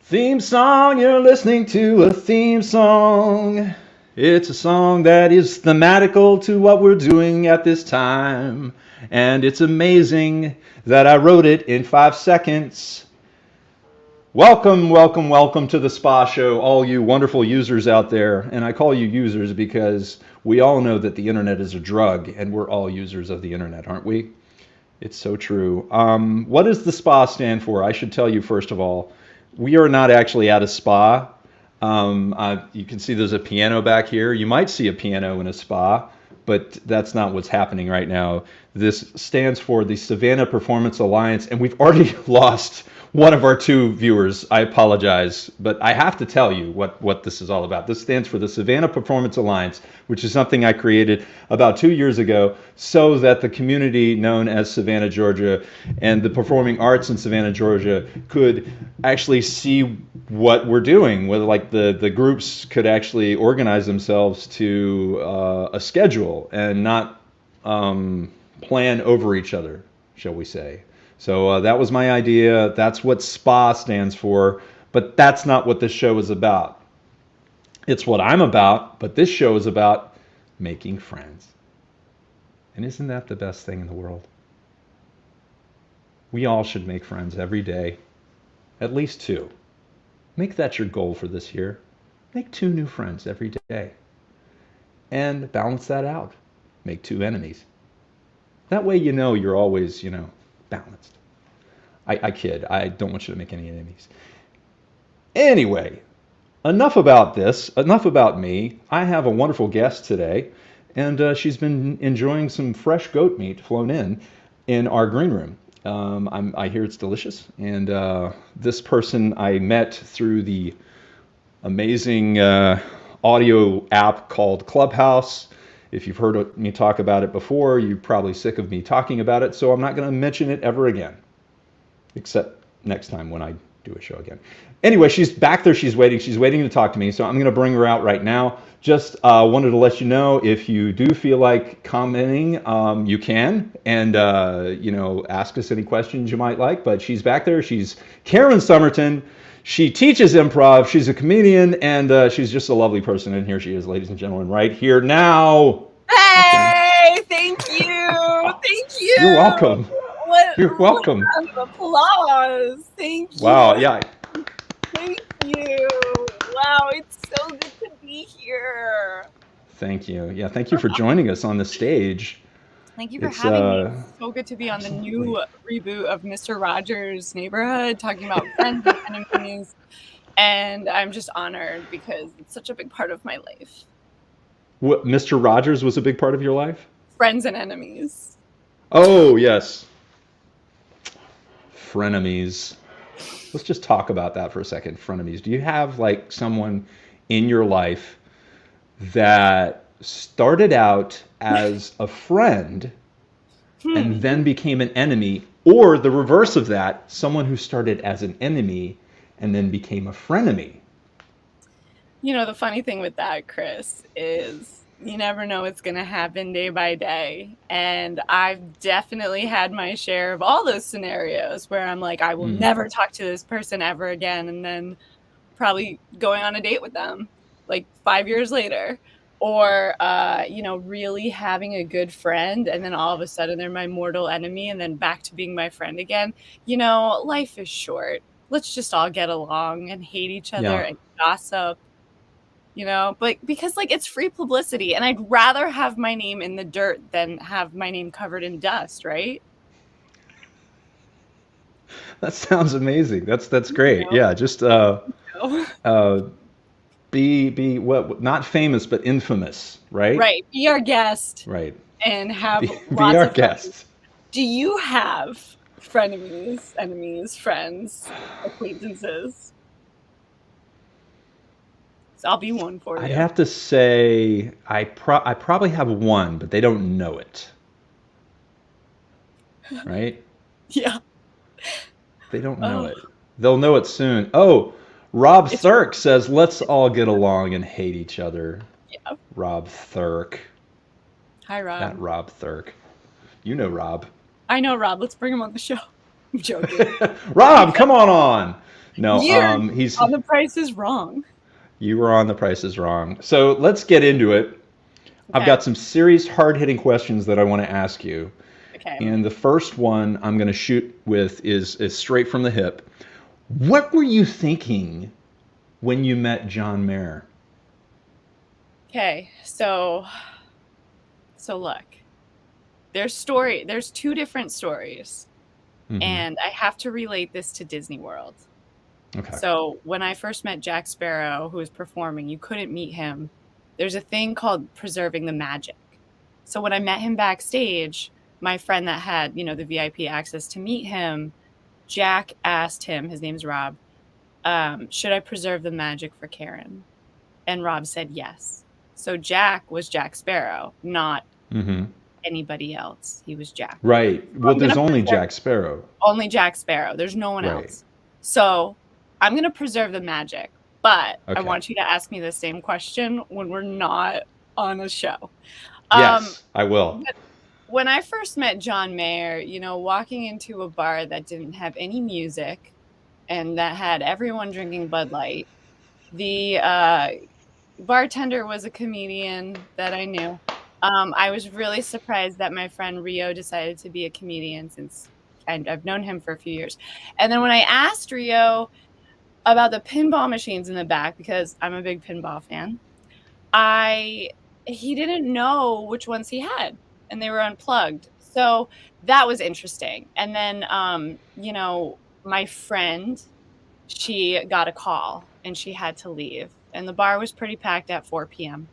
Theme song, you're listening to a theme song. It's a song that is thematical to what we're doing at this time. And it's amazing that I wrote it in 5 seconds. Welcome, welcome, welcome to the Spa Show, all you wonderful users out there. And I call you users because we all know that the internet is a drug, and we're all users of the internet, aren't we? It's so true. What does the SPA stand for? I should tell you first of all. We are not actually at a spa. You can see there's a piano back here. You might see a piano in a spa, but that's not what's happening right now. This stands for the Savannah Performance Alliance, and we've already lost one of our two viewers. I apologize, but I have to tell you what this is all about. This stands for the Savannah Performance Alliance, which is something I created about 2 years ago so that the community known as Savannah, Georgia, and the performing arts in Savannah, Georgia could actually see what we're doing, whether like the groups could actually organize themselves to a schedule and not plan over each other, shall we say. So that was my idea. That's what SPA stands for, but that's not what this show is about. It's what I'm about, but this show is about making friends. And isn't that the best thing in the world? We all should make friends every day, at least two. Make that your goal for this year. Make 2 new friends every day. And balance that out. Make 2 enemies. That way you know you're always, balanced. I kid. I don't want you to make any enemies. Anyway, enough about this. Enough about me. I have a wonderful guest today, and she's been enjoying some fresh goat meat flown in our green room. I hear it's delicious, and this person I met through the amazing audio app called Clubhouse. If you've heard me talk about it before, you're probably sick of me talking about it, so I'm not going to mention it ever again, except next time when I do a show again. Anyway, she's back there. She's waiting to talk to me, so I'm going to bring her out right now. Just wanted to let you know, if you do feel like commenting, you can, and ask us any questions you might like. But she's back there. She's Karen Summerton. She teaches improv. She's a comedian, and she's just a lovely person. And here she is, ladies and gentlemen, right here now. Hey, thank you. Thank you. You're welcome. You're welcome. Applause. Thank you. Wow, yeah. Thank you. Wow, it's so good to be here. Thank you. Yeah, thank you for joining us on the stage. Thank you for having me. It's so good to be on the new reboot of Mr. Rogers' Neighborhood, talking about friends and enemies. And I'm just honored because it's such a big part of my life. What, Mr. Rogers was a big part of your life? Friends and enemies. Oh, yes. Frenemies. Let's just talk about that for a second. Frenemies. Do you have like someone in your life that started out as a friend and then became an enemy, or the reverse of that, someone who started as an enemy and then became a frenemy? The funny thing with that, Chris, is you never know what's going to happen day by day. And I've definitely had my share of all those scenarios where I'm like, I will never talk to this person ever again. And then probably going on a date with them like 5 years later. Or, really having a good friend, and then all of a sudden they're my mortal enemy, and then back to being my friend again. Life is short. Let's just all get along and hate each other and gossip, but because it's free publicity, and I'd rather have my name in the dirt than have my name covered in dust, right? That sounds amazing. That's great. Yeah, just be what, not famous but infamous, right? Right. Be our guest. Right. And have be lots our of guest. Friends. Do you have frenemies, enemies, friends, acquaintances? So I'll be one for you. I have to say I probably have one, but they don't know it. Right? Yeah. They don't know it. They'll know it soon. Oh, Rob Thurk says, let's all get along and hate each other. Yeah. Rob Thurk. Hi, Rob. That Rob Thurk. You know Rob. I know Rob. Let's bring him on the show. I'm joking. Rob, come on. No, You're he's on The Price is Wrong. you were on The Price is Wrong. So let's get into it. I've Okay. got some serious, hard-hitting questions that I want to ask you. Okay. And the first one I'm going to shoot with is straight from the hip. What were you thinking when you met John Mayer? Okay. So look, there's two different stories, Mm-hmm. and I have to relate this to Disney World. Okay. So when I first met Jack Sparrow, who was performing, you couldn't meet him. There's a thing called preserving the magic. So when I met him backstage, my friend that had, the VIP access to meet him, Jack asked him, his name's Rob, should I preserve the magic for Karen? And Rob said yes. So Jack was Jack Sparrow, not Mm-hmm. anybody else. He was Jack. Right. So Well, I'm there's gonna only preserve Jack Sparrow. only Jack Sparrow. There's no one Right. else. So I'm going to preserve the magic, but I Okay. want you to ask me the same question when we're not on a show. Yes, I will. When I first met John Mayer, walking into a bar that didn't have any music and that had everyone drinking Bud Light, the bartender was a comedian that I knew. I was really surprised that my friend Rio decided to be a comedian since I've known him for a few years. And then when I asked Rio about the pinball machines in the back, because I'm a big pinball fan, he didn't know which ones he had, and they were unplugged. So that was interesting. And then, my friend, she got a call and she had to leave, and the bar was pretty packed at 4 p.m.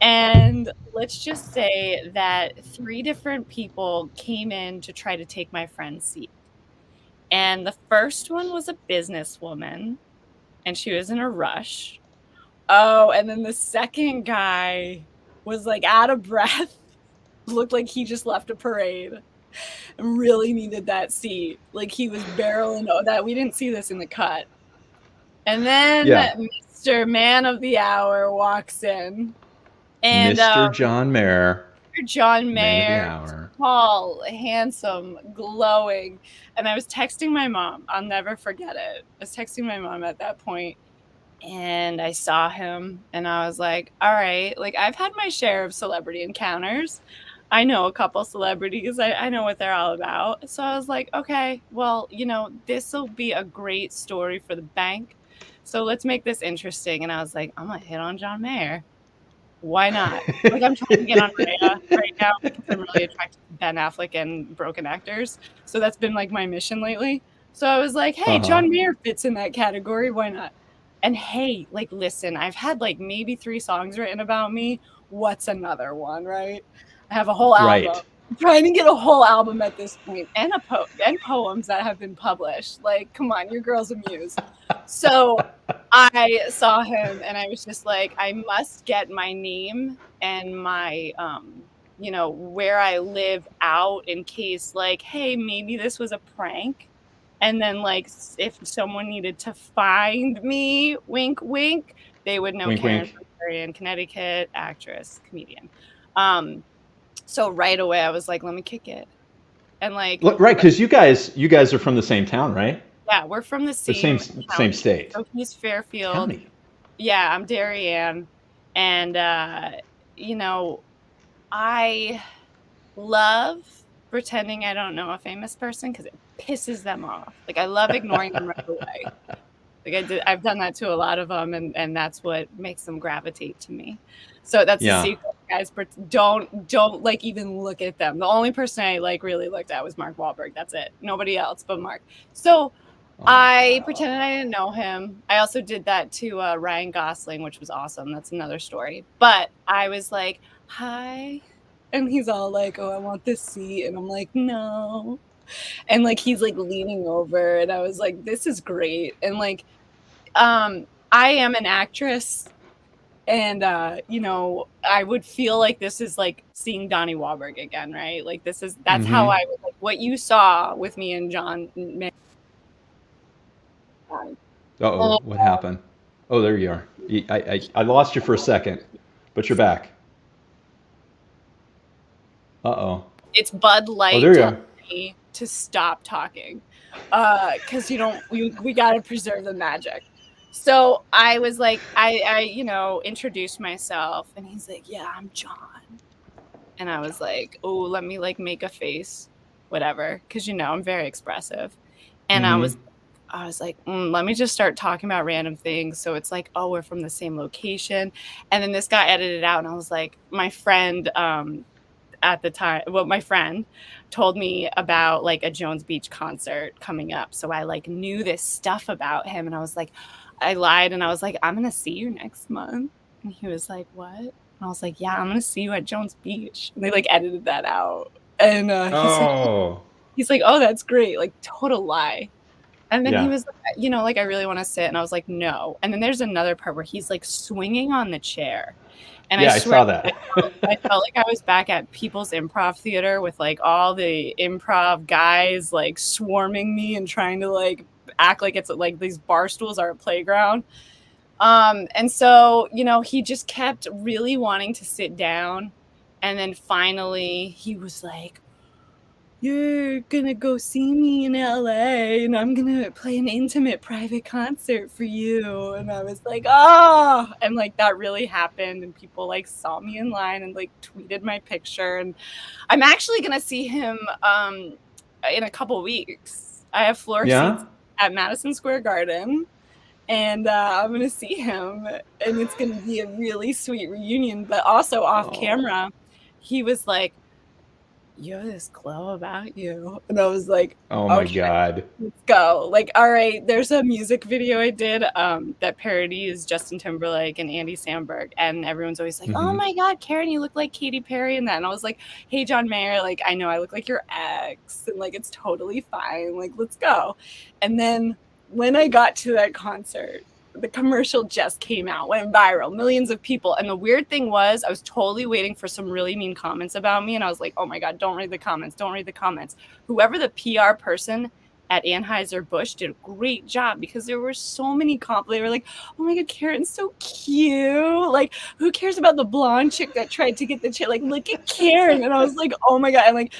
And let's just say that 3 different people came in to try to take my friend's seat. And the first one was a businesswoman, and she was in a rush. Oh, and then the second guy was like out of breath, looked like he just left a parade and really needed that seat. Like he was barreling. Oh, that we didn't see this in the cut. And then Mr. Man of the Hour walks in. And Mr. John Mayer. John Man of the Mayer, hour. tall, handsome, glowing. And I was texting my mom. I'll never forget it. I was texting my mom at that point, and I saw him, and I was like, all right, like I've had my share of celebrity encounters. I know a couple celebrities. I know what they're all about. So I was like, okay, well, this will be a great story for the bank. So let's make this interesting. And I was like, I'm going to hit on John Mayer. Why not? Like I'm trying to get on Rhea right now because I'm really attracted to Ben Affleck and broken actors. So that's been like my mission lately. So I was like, hey, John Mayer fits in that category. Why not? And hey, like, listen, I've had like maybe 3 songs written about me. What's another one, right? I have a whole album. Right. I'm trying to get a whole album at this point, and and poems that have been published. Like, come on, your girl's a muse. So I saw him, and I was just like, I must get my name and my, where I live out in case, like, hey, maybe this was a prank. And then, like, if someone needed to find me, wink, wink, they would know Wink, Karen wink. from Darien, Connecticut, actress, comedian. So right away, I was like, let me kick it. And like, Right, because you guys are from the same town, right? yeah, we're from the same county. state. So he's Fairfield. County. Yeah, I'm Darien. And, I love pretending I don't know a famous person because it pisses them off. Like, I love ignoring them right away. Like I've done that to a lot of them, and that's what makes them gravitate to me. So that's the secret, guys. But don't like even look at them. The only person I like really looked at was Mark Wahlberg. That's it. Nobody else but Mark. So I pretended I didn't know him. I also did that to Ryan Gosling, which was awesome. That's another story. But I was like, hi. And he's all like, oh, I want this seat. And I'm like, no. And like, he's like leaning over. And I was like, this is great. And like, I am an actress. And, I would feel like this is like seeing Donnie Wahlberg again, right? Like that's how I would, like, what you saw with me and John. Uh-oh, what happened? Oh, there you are. I lost you for a second, but you're back. Uh-oh. It's Bud Light Oh, there you are. to stop talking, because we got to preserve the magic. So I was like, I introduced myself, and he's like, yeah, I'm John. And I was like, oh, let me like make a face, whatever, because I'm very expressive. And I was like, let me just start talking about random things. So it's like, oh, we're from the same location. And then this guy edited it out, and I was like, my friend at the time, my friend told me about like a Jones Beach concert coming up. So I like knew this stuff about him, and I was like, I lied, and I was like, I'm going to see you next month. And he was like, what? And I was like, yeah, I'm going to see you at Jones Beach. And they like edited that out. And he's like, oh, that's great. Like total lie. And then he was like, like, I really want to sit. And I was like, no. And then there's another part where he's like swinging on the chair. And I swear, saw that. I felt like I was back at People's Improv Theater with like all the improv guys like swarming me and trying to like act like it's like these bar stools are a playground. And so, he just kept really wanting to sit down. And then finally he was like, you're gonna go see me in LA, and I'm gonna play an intimate private concert for you. And I was like, oh, and like that really happened, and people like saw me in line and like tweeted my picture. And I'm actually gonna see him in a couple weeks. I have floor seats at Madison Square Garden, and I'm gonna see him, and it's gonna be a really sweet reunion. But also off camera, he was like, you have this glow about you. And I was like, oh my God, let's go. Like, all right, there's a music video I did that parodies Justin Timberlake and Andy Samberg. And everyone's always like, oh my God, Karen, you look like Katy Perry in that. And I was like, hey, John Mayer, like, I know I look like your ex, and like, it's totally fine. Like, let's go. And then when I got to that concert, the commercial just came out, went viral, millions of people. And the weird thing was, I was totally waiting for some really mean comments about me. And I was like, oh my God, don't read the comments. Don't read the comments. Whoever the PR person at Anheuser-Busch did a great job, because there were so many compliments. They were like, oh my God, Karen's so cute. Like, who cares about the blonde chick that tried to get the chick? Like, look at Karen. And I was like, oh my God. And like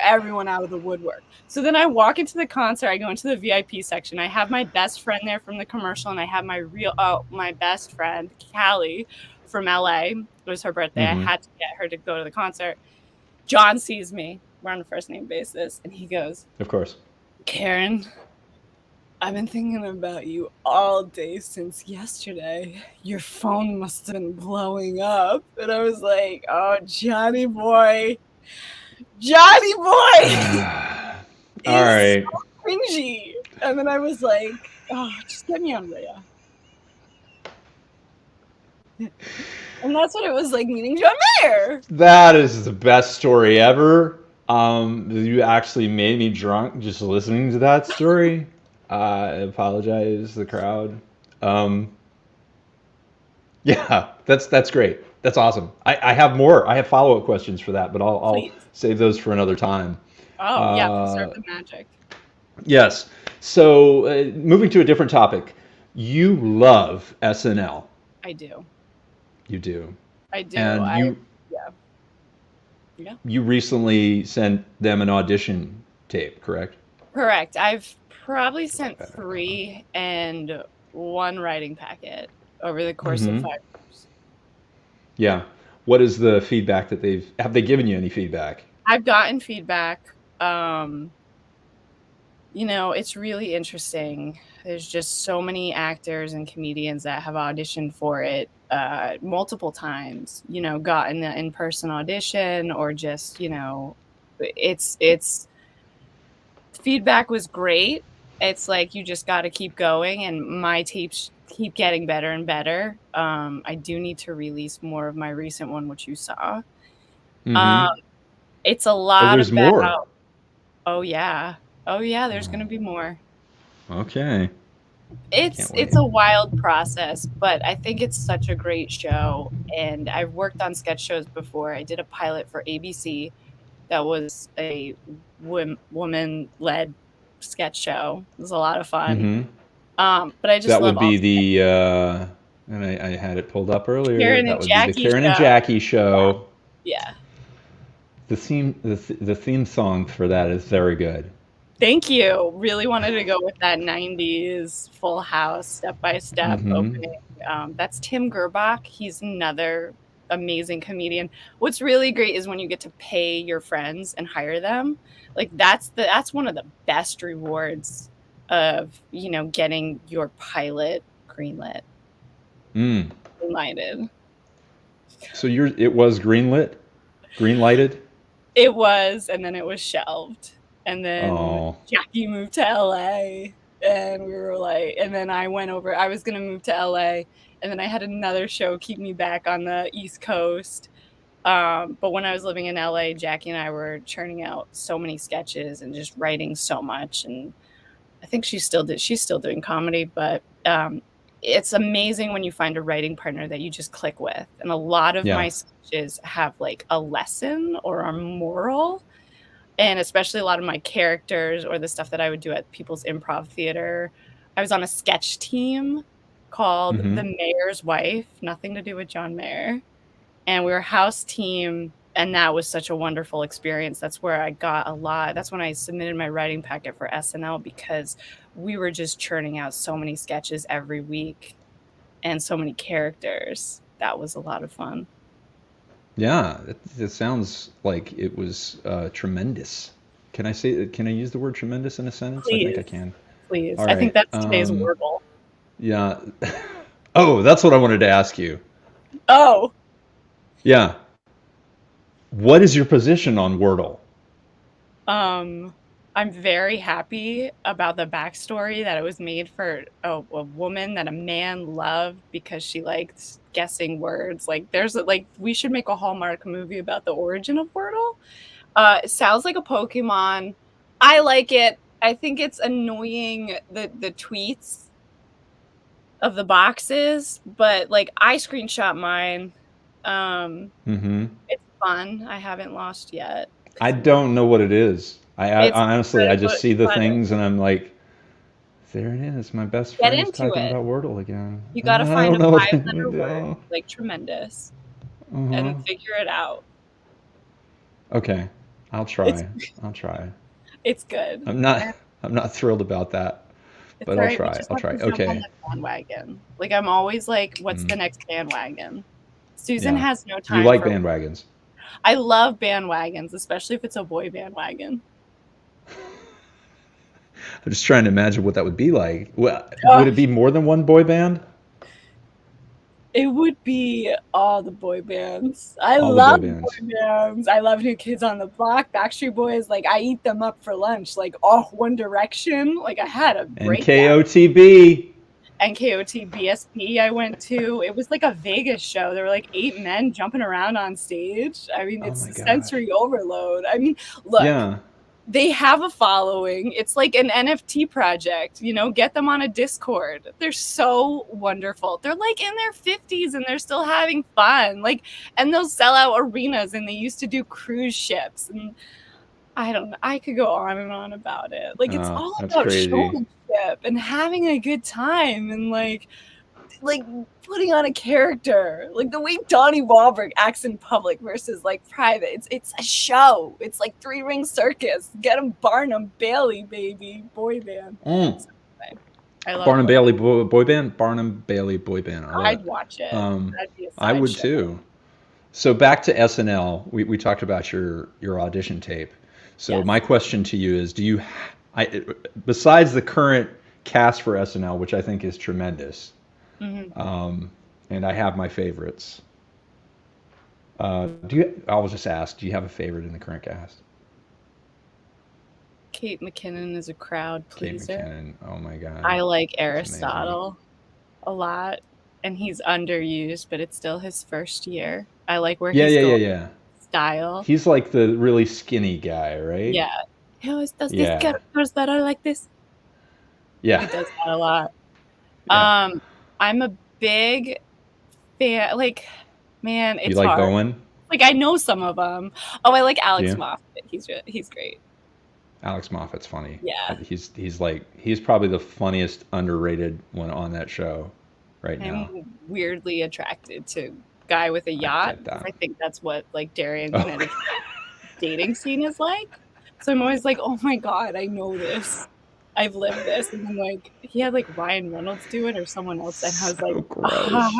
everyone out of the woodwork. So then I walk into the concert, I go into the VIP section. I have my best friend there from the commercial, and I have my best friend, Callie, from LA. It was her birthday. I had to get her to go to the concert. John sees me. We're on a first name basis. And he goes, of course, Karen, I've been thinking about you all day since yesterday. Your phone must have been blowing up. And I was like, oh, Johnny boy. All right. So cringy. And then I was like, oh, just get me on Rhea. And that's what it was like meeting John Mayer. That is the best story ever. You actually made me drunk just listening to that story. I apologize to the crowd. Yeah, that's great. That's awesome. I have more. I have follow-up questions for that, but I'll save those for another time. Oh, yeah, preserve the magic. Yes. So moving to a different topic. You love SNL. I do. You do. I do. And you recently sent them an audition tape, correct? Correct. I've probably sent 3 and 1 writing packet over the course of 5 years. Yeah. What is the feedback that have they given you any feedback? I've gotten feedback. It's really interesting. There's just so many actors and comedians that have auditioned for it multiple times, gotten an in-person audition, or just, it's feedback was great. It's like, you just got to keep going, and my tapes keep getting better and better. I do need to release more of my recent one, which you saw. It's a lot there's about more. Oh yeah, there's gonna be more. Okay. It's a wild process, but I think it's such a great show. And I've worked on sketch shows before. I did a pilot for ABC that was a woman-led sketch show. It was a lot of fun. But I just that love would be the and I had it pulled up earlier. Karen that and would Jackie be the Karen show. and Jackie show. Yeah. the theme song for that is very good. Thank you. Really wanted to go with that 90s Full House step-by-step Mm-hmm. opening. That's Tim Gerbach. He's another amazing comedian. What's really great is when you get to pay your friends and hire them. Like that's one of the best rewards of, getting your pilot greenlit, Mm. greenlighted. So it was green lighted. It was, and then it was shelved. And then Oh. Jackie moved to LA, and we were like, and then I went over, I was going to move to LA, and then I had another show keep me back on the East Coast. But when I was living in LA, Jackie and I were churning out so many sketches and just writing so much. And I think she's still doing comedy, but it's amazing when you find a writing partner that you just click with. And a lot of my Yeah. sketches have like a lesson or a moral. And especially a lot of my characters or the stuff that I would do at people's improv theater. I was on a sketch team called Mm-hmm. The Mayor's Wife, nothing to do with John Mayer. And we were a house team, and that was such a wonderful experience. That's where I got a lot. That's when I submitted my writing packet for SNL, because we were just churning out so many sketches every week and so many characters. That was a lot of fun. Yeah, it sounds like it was tremendous. Can I use the word tremendous in a sentence? I think I Please, can. please. All I think right. that's today's Wordle. Yeah. Oh, that's what I wanted to ask you. Oh, Yeah. What is your position on Wordle? I'm very happy about the backstory that it was made for a woman that a man loved because she liked guessing words. Like we should make a Hallmark movie about the origin of Wordle. It sounds like a Pokemon. I like it. I think it's annoying, the tweets of the boxes, but like I screenshot mine. Mm-hmm. It's fun. I haven't lost yet. I don't know what it is. I It's honestly, I just see the fun. things and I'm like, there it is. My best Get friend is into talking it. about Wordle again. You got to I find don't a know what 5-letter word, like tremendous, and figure it out. Okay, I'll try. I'll try. It's good. I'm not thrilled about that, but I'll right. try. I'll try. Jump on Okay. the bandwagon. Like I'm always like, what's the next bandwagon? Susan has no time. You like bandwagons? I love bandwagons, especially if it's a boy bandwagon. I'm just trying to imagine what that would be like. Would it be more than one boy band? It would be all the boy bands. I love boy bands. I love New Kids on the Block, Backstreet Boys. Like I eat them up for lunch. Like One Direction. Like I had a break. And KOTB. And KOTBSP I went to. It was like a Vegas show. There were like 8 men jumping around on stage. I mean, it's sensory overload. I mean, look, they have a following. It's like an NFT project, get them on a Discord. They're so wonderful. They're like in their 50s and they're still having fun. Like, and they'll sell out arenas, and they used to do cruise ships. And I could go on and on about it. Like, it's all about showmanship and having a good time and like putting on a character, like the way Donnie Wahlberg acts in public versus like private. It's a show. It's like 3 Ring Circus. Get him Barnum Bailey, baby, boy band. So, I love Barnum Bailey boy band. Barnum Bailey boy band. I'd watch it. That'd be a I would show. too. So back to SNL. We talked about your audition tape. So my question to you is, besides the current cast for SNL, which I think is tremendous, and I have my favorites. I'll just ask, do you have a favorite in the current cast? Kate McKinnon is a crowd pleaser. Kate McKinnon, oh my God. I like Aristotle a lot, and he's underused, but it's still his first year. I like where he's going. Style. He's like the really skinny guy, right? Yeah. He always does these characters that are like this. Yeah. He does that a lot. Yeah. I'm a big fan. Like, man, it's hard. You like Bowen? Like, I know some of them. Oh, I like Alex Moffat. He's great. Alex Moffat's funny. Yeah. He's probably the funniest underrated one on that show right now. I'm weirdly attracted to guy with a yacht. I think that's what like Darian Connecticut. dating scene is like. So I'm always like, oh my God, I know this. I've lived this. And then like he had like Ryan Reynolds do it or someone else. And I was like, So ah, gross.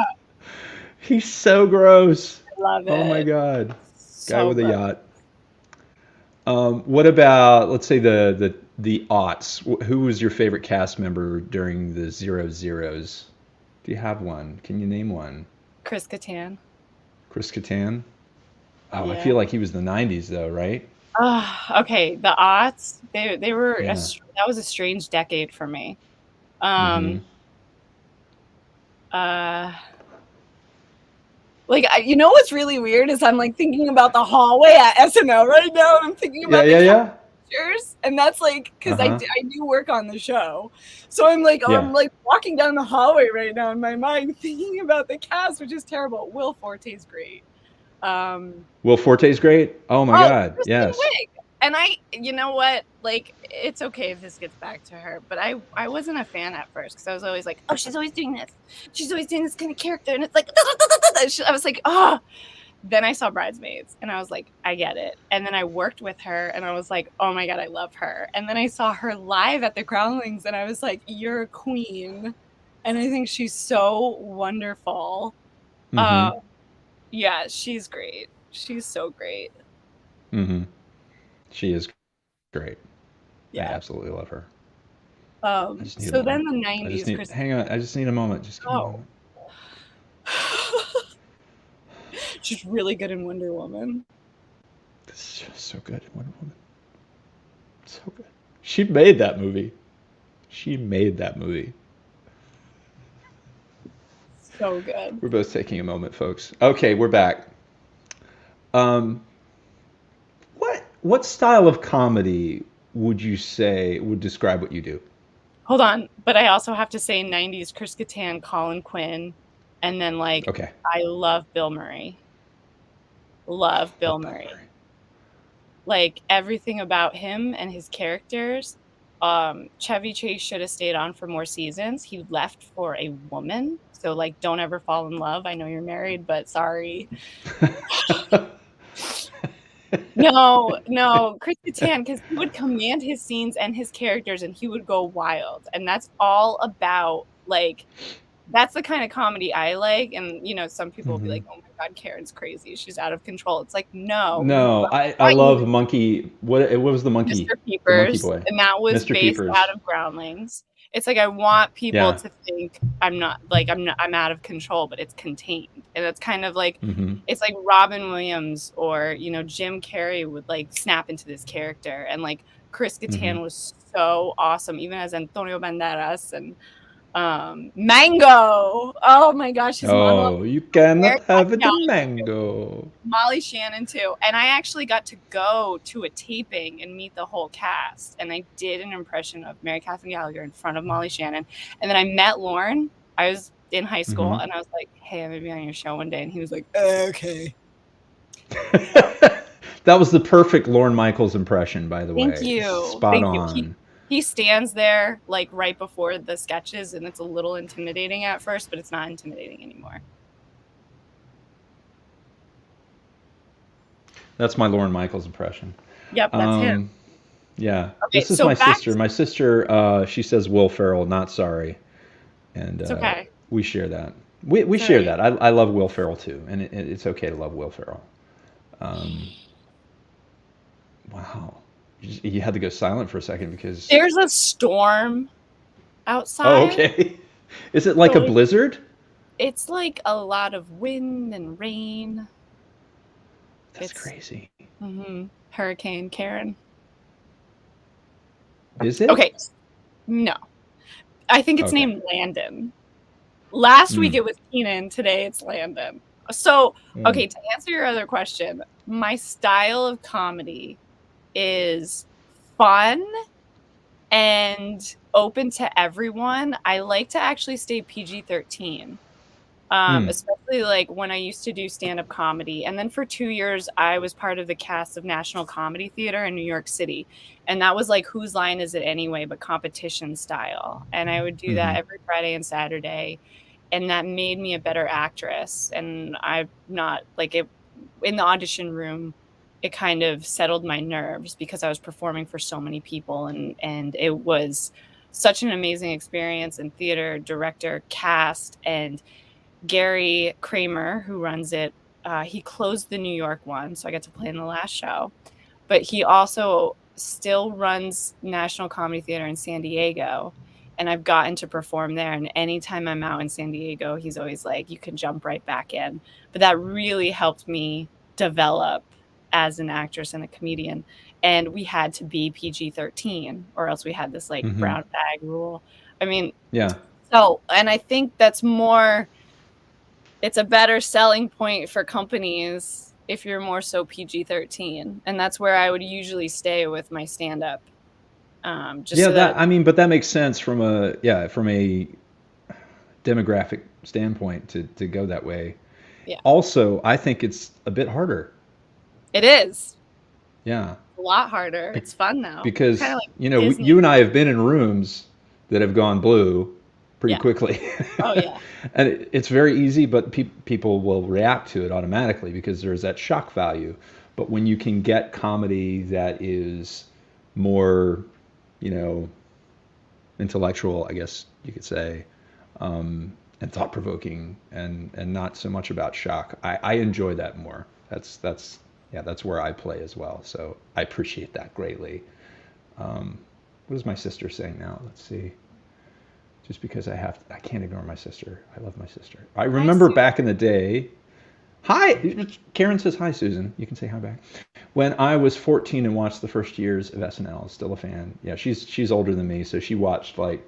He's so gross. I love Oh my it. God. Guy So with a gross. yacht. What about, let's say, the aughts? Who was your favorite cast member during the 00s? Do you have one? Can you name one? Chris Kattan. Chris Kattan? Oh, I Yeah. feel like he was the 90s though, right? Okay. The aughts, they were, Yeah. that was a strange decade for me. Mm-hmm. Uh, Like, you know what's really weird is I'm like thinking about the hallway at SNL right now. And I'm thinking Yeah, about the yeah, yeah. characters, and that's like because Uh-huh. I do work on the show, so I'm like Yeah. walking down the hallway right now in my mind thinking about the cast, which is terrible. Will Forte's great. Will Forte's great? Oh my Oh, God. Kristen Yes. Wiig. And you know what? Like, it's okay if this gets back to her, but I wasn't a fan at first because I was always like, oh, she's always doing this. She's always doing this kind of character. And it's like, I was like, oh. Then I saw Bridesmaids and I was like, I get it. And then I worked with her and I was like, oh my God, I love her. And then I saw her live at the Groundlings and I was like, you're a queen. And I think she's so wonderful. Mm-hmm. Yeah, she's great. She's so great. Mm-hmm. She is great. I Yeah. absolutely love her. I just need a So then moment. the I just 90s, need, Chris. hang on. I just need a moment. Just give me a Oh. moment. She's really good in Wonder Woman. This is just so good. Wonder Woman. So good. She made that movie. She made that movie. So good. We're both taking a moment, folks. Okay, we're back. Um, what style of comedy would you say would describe what you do? Hold on. But I also have to say 90s Chris Kattan, Colin Quinn, and then like Okay. I love Bill Murray. Love Bill Love Bill Murray. Murray. Like everything about him and his characters. Chevy Chase should have stayed on for more seasons. He left for a woman. So like don't ever fall in love. I know you're married, but sorry. No, Chris Kattan, because he would command his scenes and his characters and he would go wild. And that's all about like that's the kind of comedy I like. And some people will be Hmm. like, oh my God, Karen's crazy. She's out of control. It's like, no, No, I want you love Monkey. What was the monkey? Mr. The Monkey Peepers, Boy. and that was Mr. based out Peepers. of Groundlings. It's like I want people Yeah. to think I'm out of control, but it's contained. And it's kind of like Hmm. it's like Robin Williams or Jim Carrey would like snap into this character, and like Chris Hmm. Kattan was so awesome, even as Antonio Banderas and Mango. Oh my gosh, his monologue. Oh, you cannot American have the Gallagher. mango. Molly Shannon too. And I actually got to go to a taping and meet the whole cast. And I did an impression of Mary Catherine Gallagher in front of Molly Shannon. And then I met Lorne. I was in high school and I was like, hey, I'm gonna be on your show one day. And he was like, okay. That was the perfect Lorne Michaels impression, by the way. Thank you. Spot Thank on. you. He stands there like right before the sketches and it's a little intimidating at first, but it's not intimidating anymore. That's my Lorne Michaels impression. Yep, that's him. Yeah. Okay, This is so my back sister. My sister, she says Will Ferrell, not sorry. And It's okay. we share that. We It's share all right. that. I love Will Ferrell too, and it's okay to love Will Ferrell. Wow. You had to go silent for a second because. There's a storm outside. Oh, okay. Is it like So a blizzard? It's like a lot of wind and rain. That's crazy. Hurricane Karen. Is it? Okay. No. I think it's named Landon. Last week it was Keenan. Today it's Landon. So, okay, to answer your other question, my style of comedy is fun and open to everyone. I like to actually stay PG-13. Especially like when I used to do stand-up comedy. And then for 2 years, I was part of the cast of National Comedy Theater in New York City. And that was like, whose line is it anyway, but competition style. And I would do that every Friday and Saturday. And that made me a better actress. And I'm not like it in the audition room. it kind of settled my nerves because I was performing for so many people, and it was such an amazing experience, and theater, director, cast, and Gary Kramer, who runs it, he closed the New York one, so I got to play in the last show. But he also still runs National Comedy Theater in San Diego, and I've gotten to perform there. And anytime I'm out in San Diego, he's always like, you can jump right back in. But that really helped me develop as an actress and a comedian. And we had to be PG-13, or else we had this like brown bag rule. I mean, Yeah. so, and I think that's more, it's a better selling point for companies if you're more so PG-13. And that's where I would usually stay with my stand-up. Yeah, so that I mean, but that makes sense from a demographic standpoint to go that way. Yeah. Also, I think it's a bit harder. It is. Yeah. A lot harder. It's fun though. Because like you and I have been in rooms that have gone blue pretty quickly. Oh yeah. And it's very easy, but people will react to it automatically because there's that shock value. But when you can get comedy that is more, intellectual, I guess you could say, and thought-provoking, and not so much about shock, I enjoy that more. That's where I play as well. So I appreciate that greatly. What is my sister saying now? Let's see. Just because I can't ignore my sister. I love my sister. I remember back in the day. Hi, Karen says hi, Susan. You can say hi back. When I was 14 and watched the first years of SNL, still a fan. Yeah, she's older than me, so she watched like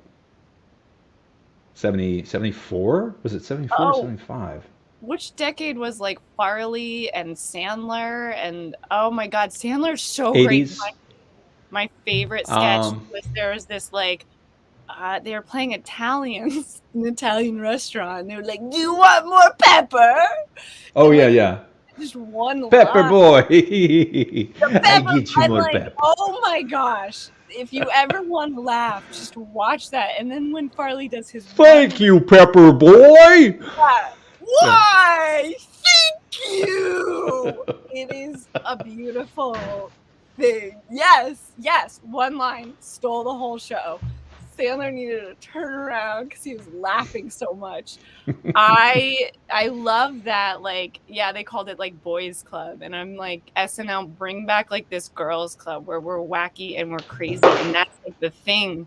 74? Was it 74 or 75? Which decade was like Farley and Sandler? And oh my God, Sandler's so 80s. great. My favorite sketch was there was this like, they were playing Italians in an Italian restaurant. They were like, "Do you want more pepper?" Oh, and yeah. Just one pepper line. Boy. I get you more pepper. Oh my gosh. If you ever want to laugh, just watch that. And then when Farley does his Thank you, Pepper Boy. Yeah. Why? Thank you. It is a beautiful thing. Yes. One line stole the whole show. Sandler needed to turn around because he was laughing so much. I love that. Like, yeah, they called it like boys club, and I'm like, SNL, bring back like this girls club where we're wacky and we're crazy, and that's like the thing.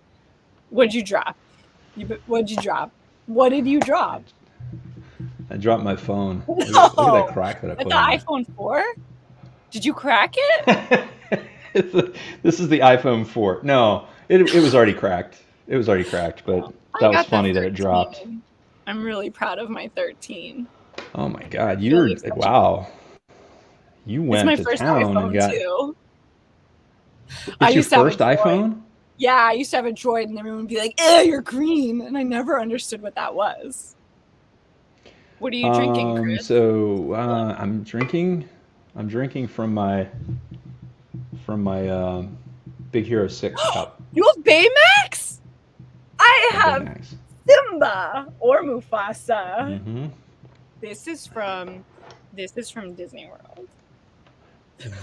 What'd you drop? What did you drop? I dropped my phone. No. Look at that crack that I put in the iPhone 4? Did you crack it? This is the iPhone 4. No, it was already cracked. It was already cracked, but that was funny that it dropped. I'm really proud of my 13. Oh my God, wow. You went to town and got. Too. It's your first iPhone? Yeah, I used to have a Droid, and everyone would be like, "Eh, you're green," and I never understood what that was. What are you drinking, Chris? So I'm drinking from my Big Hero 6 cup. You have Baymax? I have Baymax. Simba or Mufasa. Mm-hmm. This is from Disney World.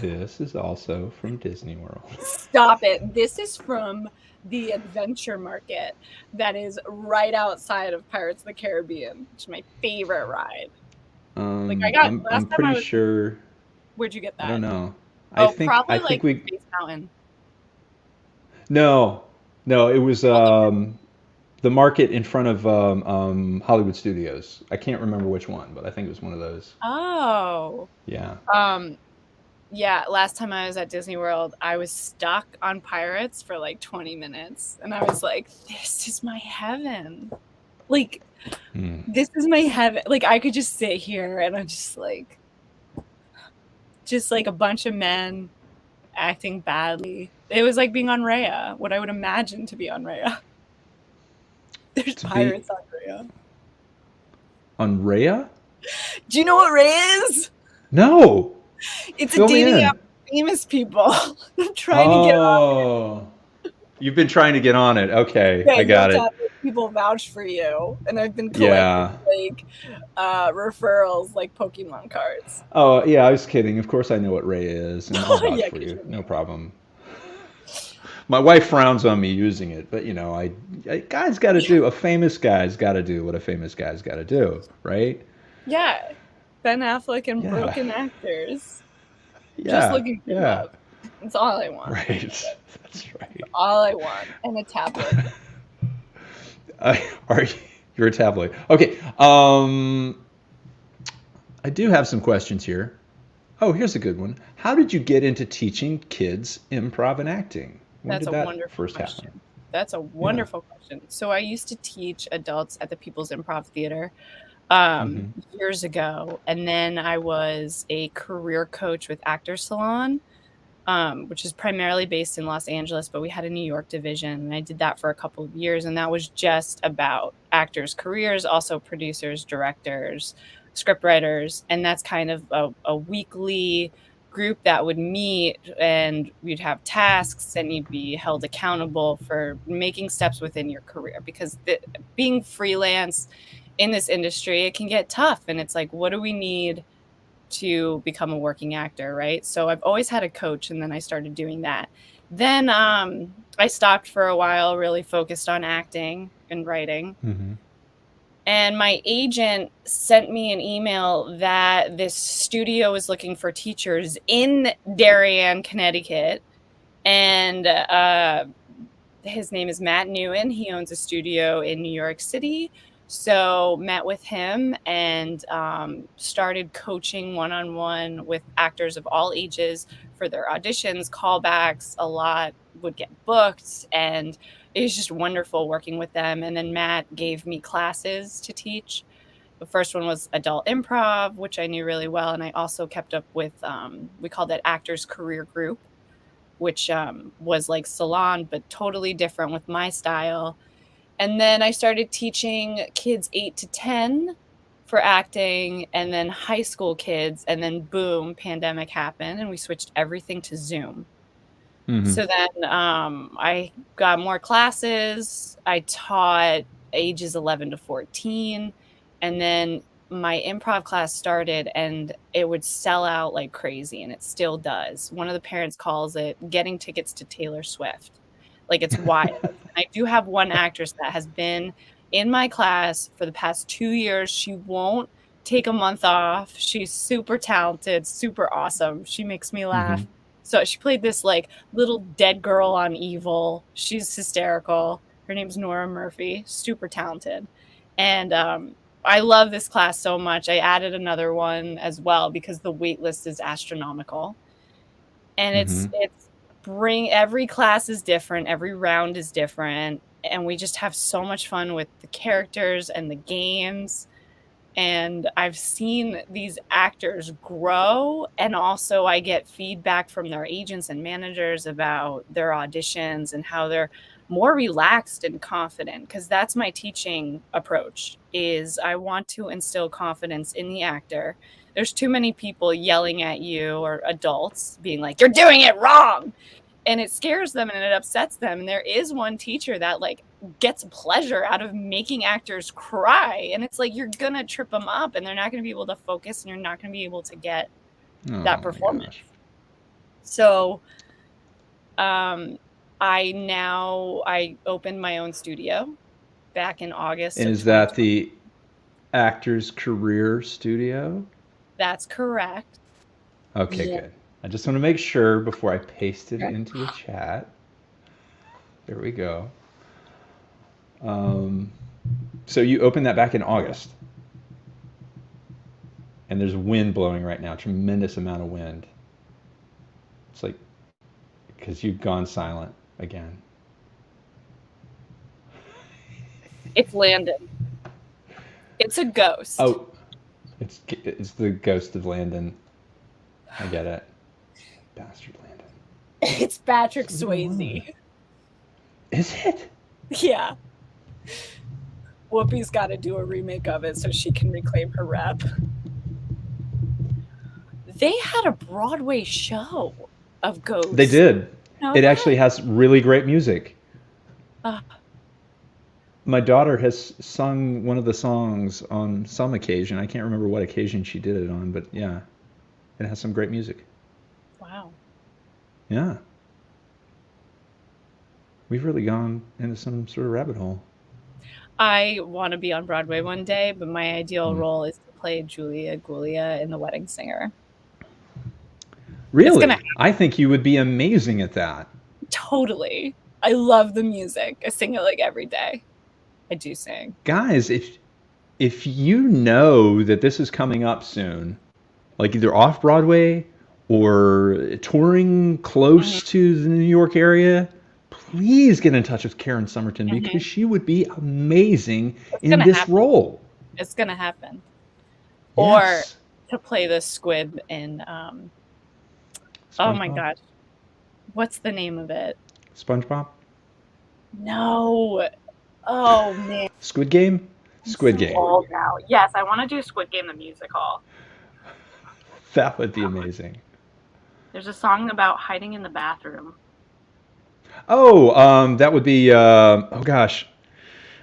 This is also from Disney World. Stop it. This is from the Adventure Market that is right outside of Pirates of the Caribbean, which is my favorite ride. I'm pretty sure. Where'd you get that? I don't know. I think Space Mountain. No, it was the market in front of Hollywood Studios. I can't remember which one, but I think it was one of those. Oh. Yeah. Yeah, last time I was at Disney World, I was stuck on Pirates for like 20 minutes. And I was like, this is my heaven. Like, this is my heaven. Like, I could just sit here and I'm just like a bunch of men acting badly. It was like being on Raya, what I would imagine to be on Raya. There's pirates on Raya. On Raya? Do you know what Raya is? No. It's a dating app for famous people. I'm trying to get off. You've been trying to get on it. Okay, Yeah, I you have got to it. have people vouch for you, and I've been collecting Yeah. like referrals, like Pokemon cards. Oh, yeah, I was kidding. Of course I know what Ray is, and I'll vouch Yeah, for because you. you're No married. problem. My wife frowns on me using it, but guy's got to do, a famous guy's got to do what a famous guy's got to do, right? Yeah, Ben Affleck and Yeah. broken actors. Just Yeah. looking for Yeah. love. That's all I want. Right. That's right. All I want. And a tablet. Are you, you're a tabloid. Okay. I do have some questions here. Oh, here's a good one. How did you get into teaching kids improv and acting? When That's did a that wonderful first happen? question. That's a Yeah. wonderful question. So I used to teach adults at the People's Improv Theater Mm-hmm. years ago. And then I was a career coach with Actors Salon, which is primarily based in Los Angeles, but we had a New York division. And I did that for a couple of years. And that was just about actors' careers, also producers, directors, scriptwriters. And that's kind of a weekly group that would meet, and you'd have tasks and you'd be held accountable for making steps within your career, because being freelance in this industry, it can get tough. And it's like, what do we need to become a working actor, right? So I've always had a coach, and then I started doing that. Then I stopped for a while, really focused on acting and writing. Mm-hmm. And my agent sent me an email that this studio was looking for teachers in Darien, Connecticut. And his name is Matt Newen. He owns a studio in New York City. So met with him and started coaching one-on-one with actors of all ages for their auditions, callbacks. A lot would get booked, and it was just wonderful working with them. And then Matt gave me classes to teach. The first one was adult improv, which I knew really well. And I also kept up with, we called it Actors Career Group, which was like Salon, but totally different with my style. And then I started teaching kids 8 to 10 for acting, and then high school kids. And then boom, pandemic happened, and we switched everything to Zoom. Mm-hmm. So then I got more classes. I taught ages 11 to 14. And then my improv class started, and it would sell out like crazy, and it still does. One of the parents calls it getting tickets to Taylor Swift. Like, it's wild. I do have one actress that has been in my class for the past 2 years. She won't take a month off. She's super talented, super awesome. She makes me laugh. Mm-hmm. So she played this like little dead girl on Evil. She's hysterical. Her name's Nora Murphy, super talented. And I love this class so much. I added another one as well because the wait list is astronomical. And Mm-hmm. every class is different, every round is different, and we just have so much fun with the characters and the games. And I've seen these actors grow, and also I get feedback from their agents and managers about their auditions and how they're more relaxed and confident, because that's my teaching approach. Is I want to instill confidence in the actor. There's too many people yelling at you, or adults being like, you're doing it wrong. And it scares them and it upsets them. And there is one teacher that like gets pleasure out of making actors cry. And it's like, you're going to trip them up, and they're not going to be able to focus, and you're not going to be able to get that performance. So I opened my own studio back in August. And is that the Actors Career Studio? That's correct. Okay, yeah. Good. I just want to make sure before I paste it into the chat. There we go. So you opened that back in August. And there's wind blowing right now, tremendous amount of wind. It's like, because you've gone silent again. It's Landon. It's a ghost. Oh, it's the ghost of Landon. I get it. Bastard Landon. It's Patrick Swayze. Is it? Yeah. Whoopi's got to do a remake of it so she can reclaim her rep. They had a Broadway show of ghosts. They did. It actually has really great music. Uh, My daughter has sung one of the songs on some occasion. I can't remember what occasion she did it on, but yeah, it has some great music. wow. Yeah, we've really gone into some sort of rabbit hole. I want to be on Broadway one day, but my ideal Hmm. role is to play Julia Gulia in The Wedding Singer. It's gonna Really? I think you would be amazing at that. totally. I love the music. I sing it like every day. I do sing. Guys, if you know that this is coming up soon, like either off Broadway or touring Hmm. close to the New York area, please get in touch with Karen Summerton because Hmm. she would be amazing It's in gonna this happen. role. It's gonna happen. Or Yes. to play the squid in oh my SpongeBob? gosh, what's the name of it? SpongeBob? No. Oh man, Squid Game? I'm Squid so Game. old now. Yes, I want to do Squid Game the musical. That would be amazing. There's a song about hiding in the bathroom. Oh, that would be, oh gosh,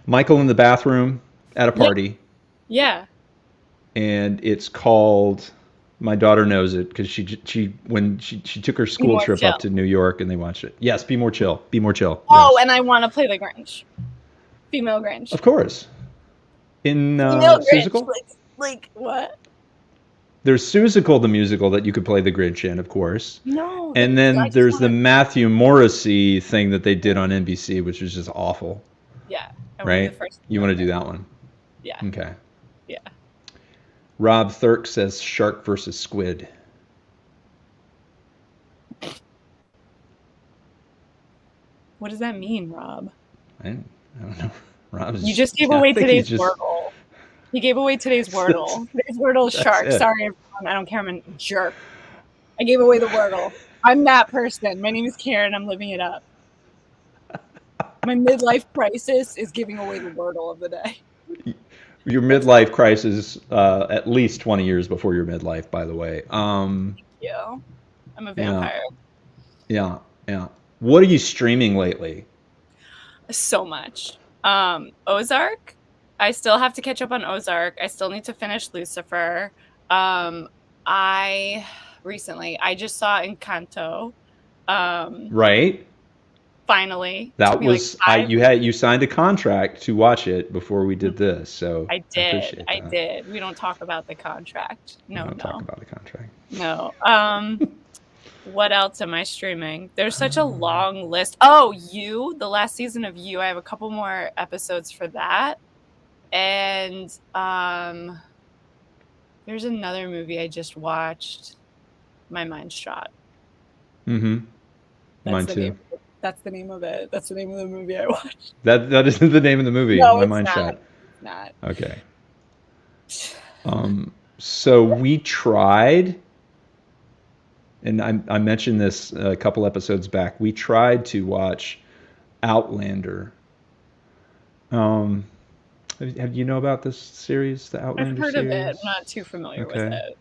Michael in the bathroom at a Yeah, party. yeah. And it's called, my daughter knows it because she took her Be school more trip up chill. to New York and they watched it. Yes, Be More Chill. Be More Chill. Oh, Yes. and I want to play the Grinch. Female Grinch. Of course. In Female Grinch. Seussical? Like what? There's Seussical the musical that you could play the Grinch in, of course. No, And I then just there's want the to. Matthew Morrissey thing that they did on NBC, which was just awful, Yeah, I want to be the right? first You female want to do Grinch. that one? Yeah, Okay. yeah. Rob Thirk says Shark versus Squid. What does that mean, Rob? I don't know. You Rob's, just gave I away think he's today's just, Wordle. He gave away today's Wordle. Today's Wordle is that's shark. it. Sorry, everyone. I don't care. I'm a jerk. I gave away the Wordle. I'm that person. My name is Karen. I'm living it up. My midlife crisis is giving away the Wordle of the day. Your That's midlife crisis, at least 20 years before your midlife, by the way. you. I'm a Yeah, vampire. yeah, yeah. What are you streaming lately? So much. Ozark. I still have to catch up on Ozark. I still need to finish Lucifer. Um, I just saw Encanto. Um, Right? finally. Took That me like was five. you signed a contract to watch it before we did this, so I I did. appreciate I that. did. We don't talk about the contract. We No, don't talk no, about the contract. no. What else am I streaming? There's such a long list. Oh, the last season of You. I have a couple more episodes for that. And there's another movie I just watched. My Mind's Shot. Mm-hmm. That's Mine the name. too. That's the name of it. That's the name of the movie I watched. That isn't the name of the movie. No, My it's mind not. shot. It's not. Okay. So we tried, and I mentioned this a couple episodes back. We tried to watch Outlander. Um, have you know about this series, the I've Outlander heard of it. I'm series? not too familiar with Okay. it.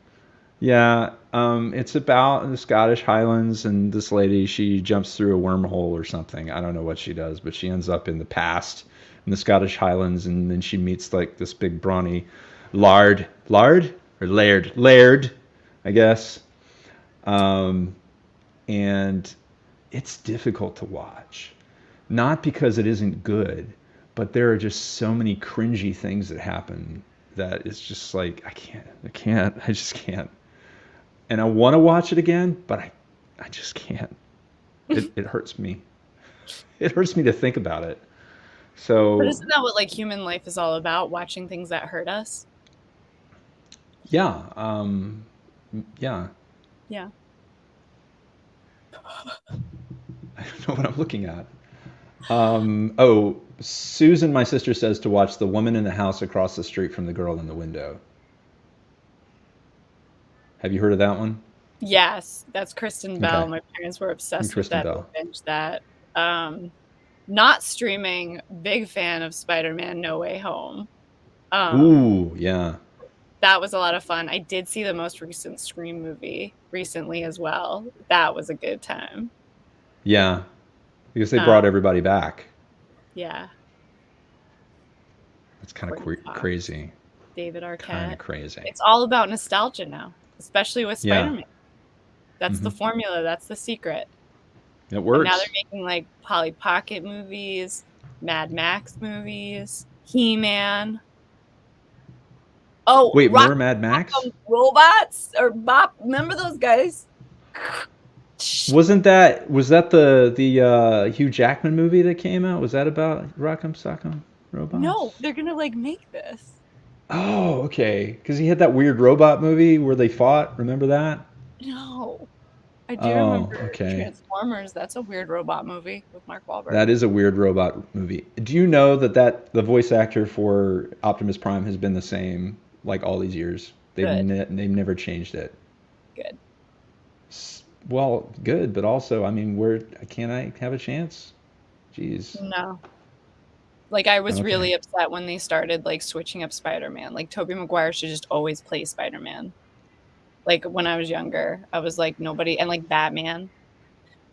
Yeah, it's about the Scottish Highlands, and this lady, she jumps through a wormhole or something. I don't know what she does, but she ends up in the past in the Scottish Highlands, and then she meets like this big brawny laird, I guess. Um, and it's difficult to watch, not because it isn't good, but there are just so many cringy things that happen that it's just like I just can't. And I want to watch it again, but I just can't. It hurts me. It hurts me to think about it. But So isn't that what like human life is all about? Watching things that hurt us? yeah, yeah. Yeah. I don't know what I'm looking at. Oh, Susan, my sister, says to watch The Woman in the House Across the Street from the Girl in the Window. Have you heard of that one? Yes, that's Kristen Bell. Okay, My parents were and obsessed with Kristen that. Bell. They binged that. Um, not streaming. Big fan of Spider-Man: No Way Home. Um, Ooh, yeah, that was a lot of fun. I did see the most recent Scream movie recently as well. That was a good time. yeah, because they Um, brought everybody back. Yeah. That's kind Courtney of Cox, crazy. David Kind Arquette. of crazy. It's all about nostalgia now, especially with Yeah. Spider-Man. That's the formula. That's the secret. It And now works. they're making like Polly Pocket movies, Mad Max movies, He-Man. Oh, Wait, more Mad Max? Robots or Bop. Remember those guys? Was that the Hugh Jackman movie that came out? Was that about Rock'em Sock'em No, Robots? they're gonna like make this. Oh, okay. Because he had that weird robot movie where they fought. Remember that? No, I do Oh, remember okay. Transformers. That's a weird robot movie with Mark Wahlberg. That is a weird robot movie. Do you know that the voice actor for Optimus Prime has been the same like all these years? Good, They've never changed it. good. Well, good, but also, I mean, where can I have a chance? Jeez. No. Like I was Okay. really upset when they started like switching up Spider-Man. Like Tobey Maguire should just always play Spider-Man. Like when I was younger, I was like nobody, and like Batman,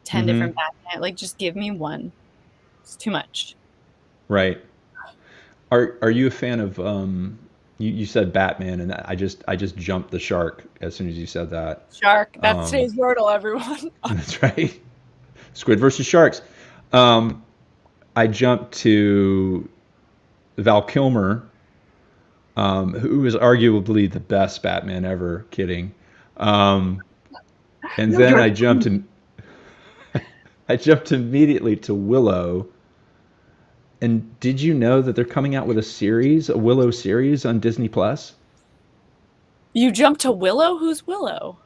10 Mm-hmm. different Batman. Like just give me one. It's too much. Right. Are you a fan of you said Batman and I just jumped the shark as soon as you said that. Shark. That's Um, today's wordle, everyone. that's right. Squid versus sharks. Um, I jumped to Val Kilmer, who is arguably the best Batman ever. Kidding. Um, and No, then you're I jumped immediately to Willow. And did you know that they're coming out with a Willow series on Disney Plus? You jumped to Willow? Who's Willow?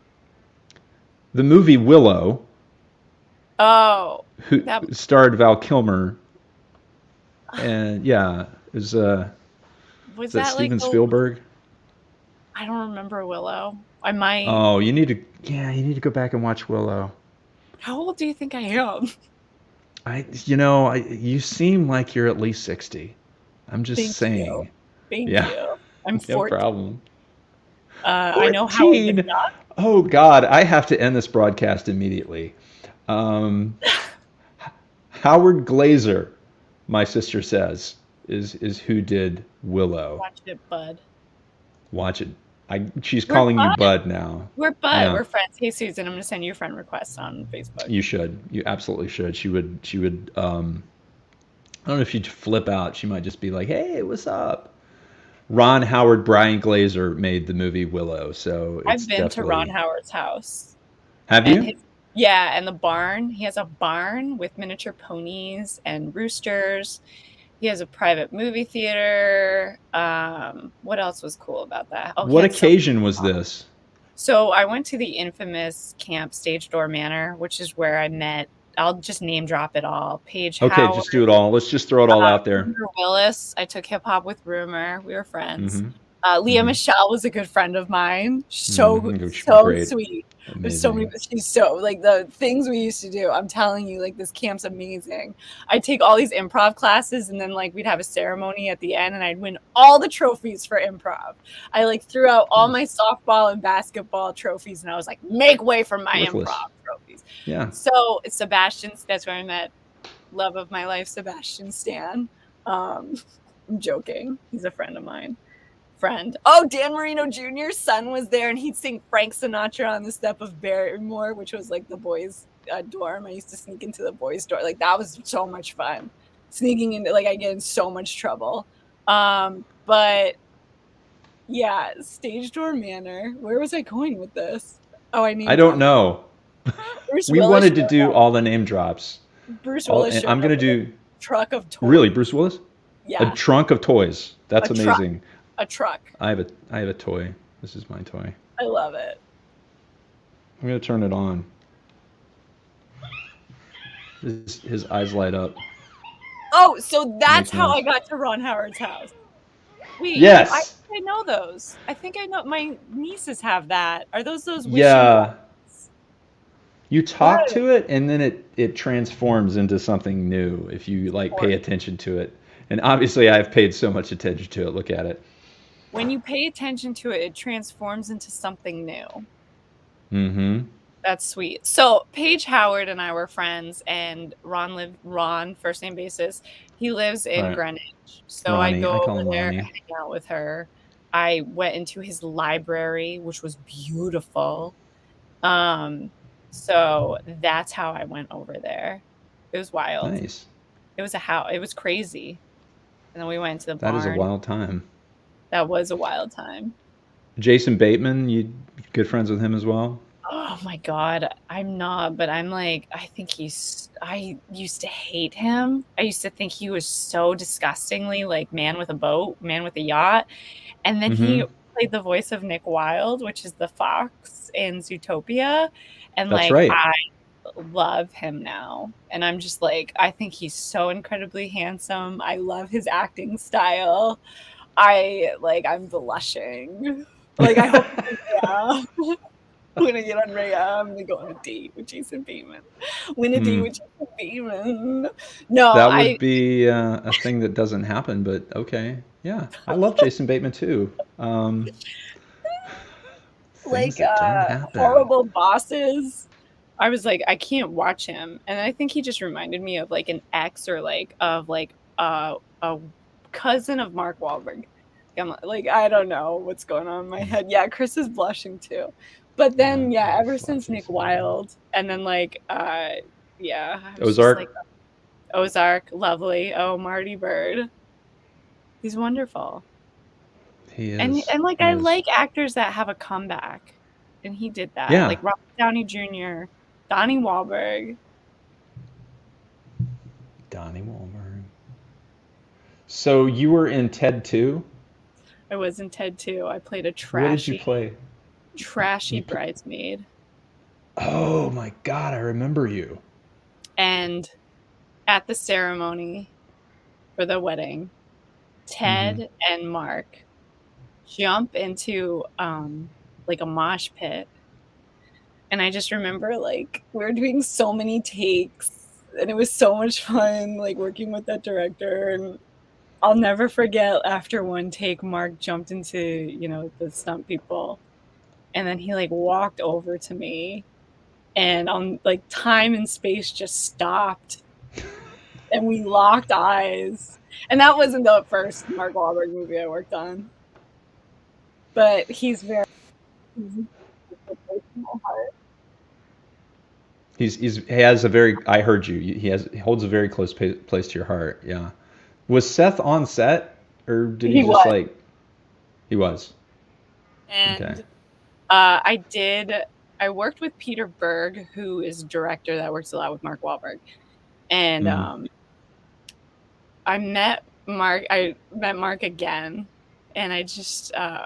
The movie Willow, Oh, who that starred Val Kilmer, and yeah, was is that that like Steven Spielberg? I don't remember Willow. I might. Oh, you need to go back and watch Willow. How old do you think I am? You seem like you're at least 60. I'm just Thank you. saying. Thank Yeah, you. I'm no 14. problem. I know Howard the 14. Duck. Oh God, I have to end this broadcast immediately. Um, Howard Glazer, my sister says, is who did Willow. Watch it, bud. Watch it. She's We're calling you bud. Bud now. We're bud. Yeah, We're friends. Hey, Susan, I'm going to send you a friend request on Facebook. you should. You absolutely should. She would. I don't know if she'd flip out. She might just be like, "Hey, what's up?" Ron Howard, Brian Glazer made the movie Willow, so it's I've been to Ron definitely. Howard's house. Have And you? his, yeah, and the barn. He has a barn with miniature ponies and roosters. He has a private movie theater. What else was cool about that? Oh, he What had so occasion was this? So I went to the infamous Camp Stage Door Manor, which is where I met. I'll just name drop it all. Paige Okay, Howard, just do it all. Let's just throw it all out there. Rumor Willis. I took hip hop with Rumor. We were friends. Mm-hmm. Leah Mm-hmm. Michelle was a good friend of mine. Mm-hmm. So Great. sweet. There's so many. Amazing. She's so like the things we used to do. I'm telling you, like this camp's amazing. I'd take all these improv classes, and then like we'd have a ceremony at the end, and I'd win all the trophies for improv. I like threw out all my softball and basketball trophies, and I was like, make way for my Worthless. improv trophies. Yeah. So it's Sebastian. That's where I met love of my life, Sebastian Stan. I'm joking. He's a friend of mine. Oh, Dan Marino Jr.'s son was there, and he'd sing Frank Sinatra on the step of Barrymore, which was like the boys' dorm. I used to sneak into the boys' dorm. Like that was so much fun. Sneaking into like I get in so much trouble. But yeah, Stage Door Manor. Where was I going with this? Oh, I don't know. Bruce We Willis wanted to showed do up. all the name drops. Bruce Willis And showed I'm gonna up with a do truck of toys. really Bruce Willis. Yeah, A trunk of toys. That's A truck. amazing. a truck. I have a toy. This is my toy. I love it. I'm gonna turn it on. His eyes light up. Oh, so that's Makes how noise. I got to Ron Howard's house. Wait, Yes. I think I know those. I think I know my nieces have that. Are those wishing Yeah. wells? You talk What? to it, and then it transforms into something new if you like pay attention to it. And obviously, I've paid so much attention to it. Look at it. When you pay attention to it, it transforms into something new. Mm-hmm. That's sweet. So Paige Howard and I were friends, and Ron, first name basis, He lives in Right. Greenwich. So I Ronnie. go I call over him there, Ronnie. hang out with her. I went into his library, which was beautiful. Um, so that's how I went over there. It was wild. Nice. It was crazy. And then we went to the That is a barn. wild time. That was a wild time. Jason Bateman, you good friends with him as well? Oh my God. I'm not, but I'm like, I used to hate him. I used to think he was so disgustingly like man with a boat, man with a yacht. And then he Mm-hmm. played the voice of Nick Wilde, which is the fox in Zootopia. And That's like, right. I love him now. And I'm just like, I think he's so incredibly handsome. I love his acting style. I'm blushing. Like, I hope, yeah. When I get on Raya, I'm gonna go on a date with Jason Bateman. Win a date Hmm. with Jason Bateman. No, That would be a thing that doesn't happen, but okay. Yeah, I love Jason Bateman too. Things like that don't happen. horrible bosses. I was like, I can't watch him, and I think he just reminded me of like an ex or like of like a cousin of Mark Wahlberg. I'm like, I don't know what's going on in my head. Yeah, Chris is blushing too. But Yeah, then, yeah, ever love since Nick Jason Bateman. Wilde, and then yeah, I was just like, Ozark. Ozark, lovely. Oh, Marty Bird, he's wonderful. He And is. like He I is. like actors that have a comeback, and he did that. Yeah. Like Robert Downey Jr., Donnie Wahlberg. Donnie Wahlberg. So you were in Ted too? I was in Ted too. I played a What did you play? trashy You pl- bridesmaid. Oh my God, I remember you. And at the ceremony for the wedding, Mm-hmm. Ted and Mark jump into like a mosh pit. And I just remember like we were doing so many takes and it was so much fun like working with that director. And I'll never forget after one take Mark jumped into, the stunt people, and then he like walked over to me, and like time and space just stopped and we locked eyes. And that wasn't the first Mark Wahlberg movie I worked on. But he's very He has a very. I heard you. He holds a very close place to your heart. Yeah. Was Seth on set, or did he he just was. like? He was. Okay. And I worked with Peter Berg, who is a director that works a lot with Mark Wahlberg. And Mm. I met Mark again, and I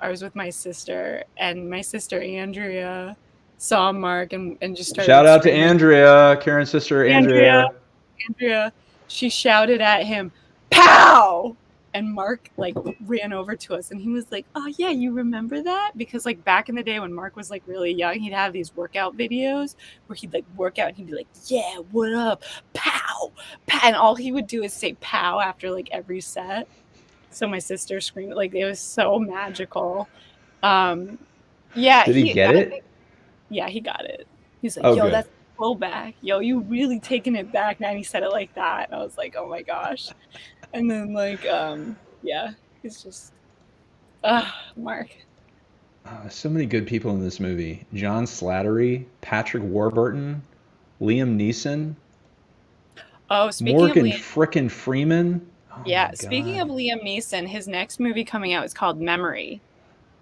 was with my sister, and my sister Andrea saw Mark and just Shout started out to screaming, Andrea, Karen's sister, Andrea, Andrea. Andrea. She shouted at him, "Pow!" And Mark like ran over to us and he was like, "Oh yeah, you remember that?" Because like back in the day when Mark was like really young, he'd have these workout videos where he'd like work out and he'd be like, "Yeah, what up? Pow! Pow!" And all he would do is say pow after like every set. So my sister screamed, like it was so magical. Um yeah, Did he get it? he got it. He's like, Oh, "Yo, good. that's back. Yo, you really taking it back." And he said it like that. And I was like, "Oh my gosh." And then yeah, he's just Mark. So many good people in this movie. John Slattery, Patrick Warburton, Liam Neeson, Oh, speaking of Morgan Liam, frickin' Freeman. Oh yeah, my speaking God. of Liam Neeson, his next movie coming out is called Memory.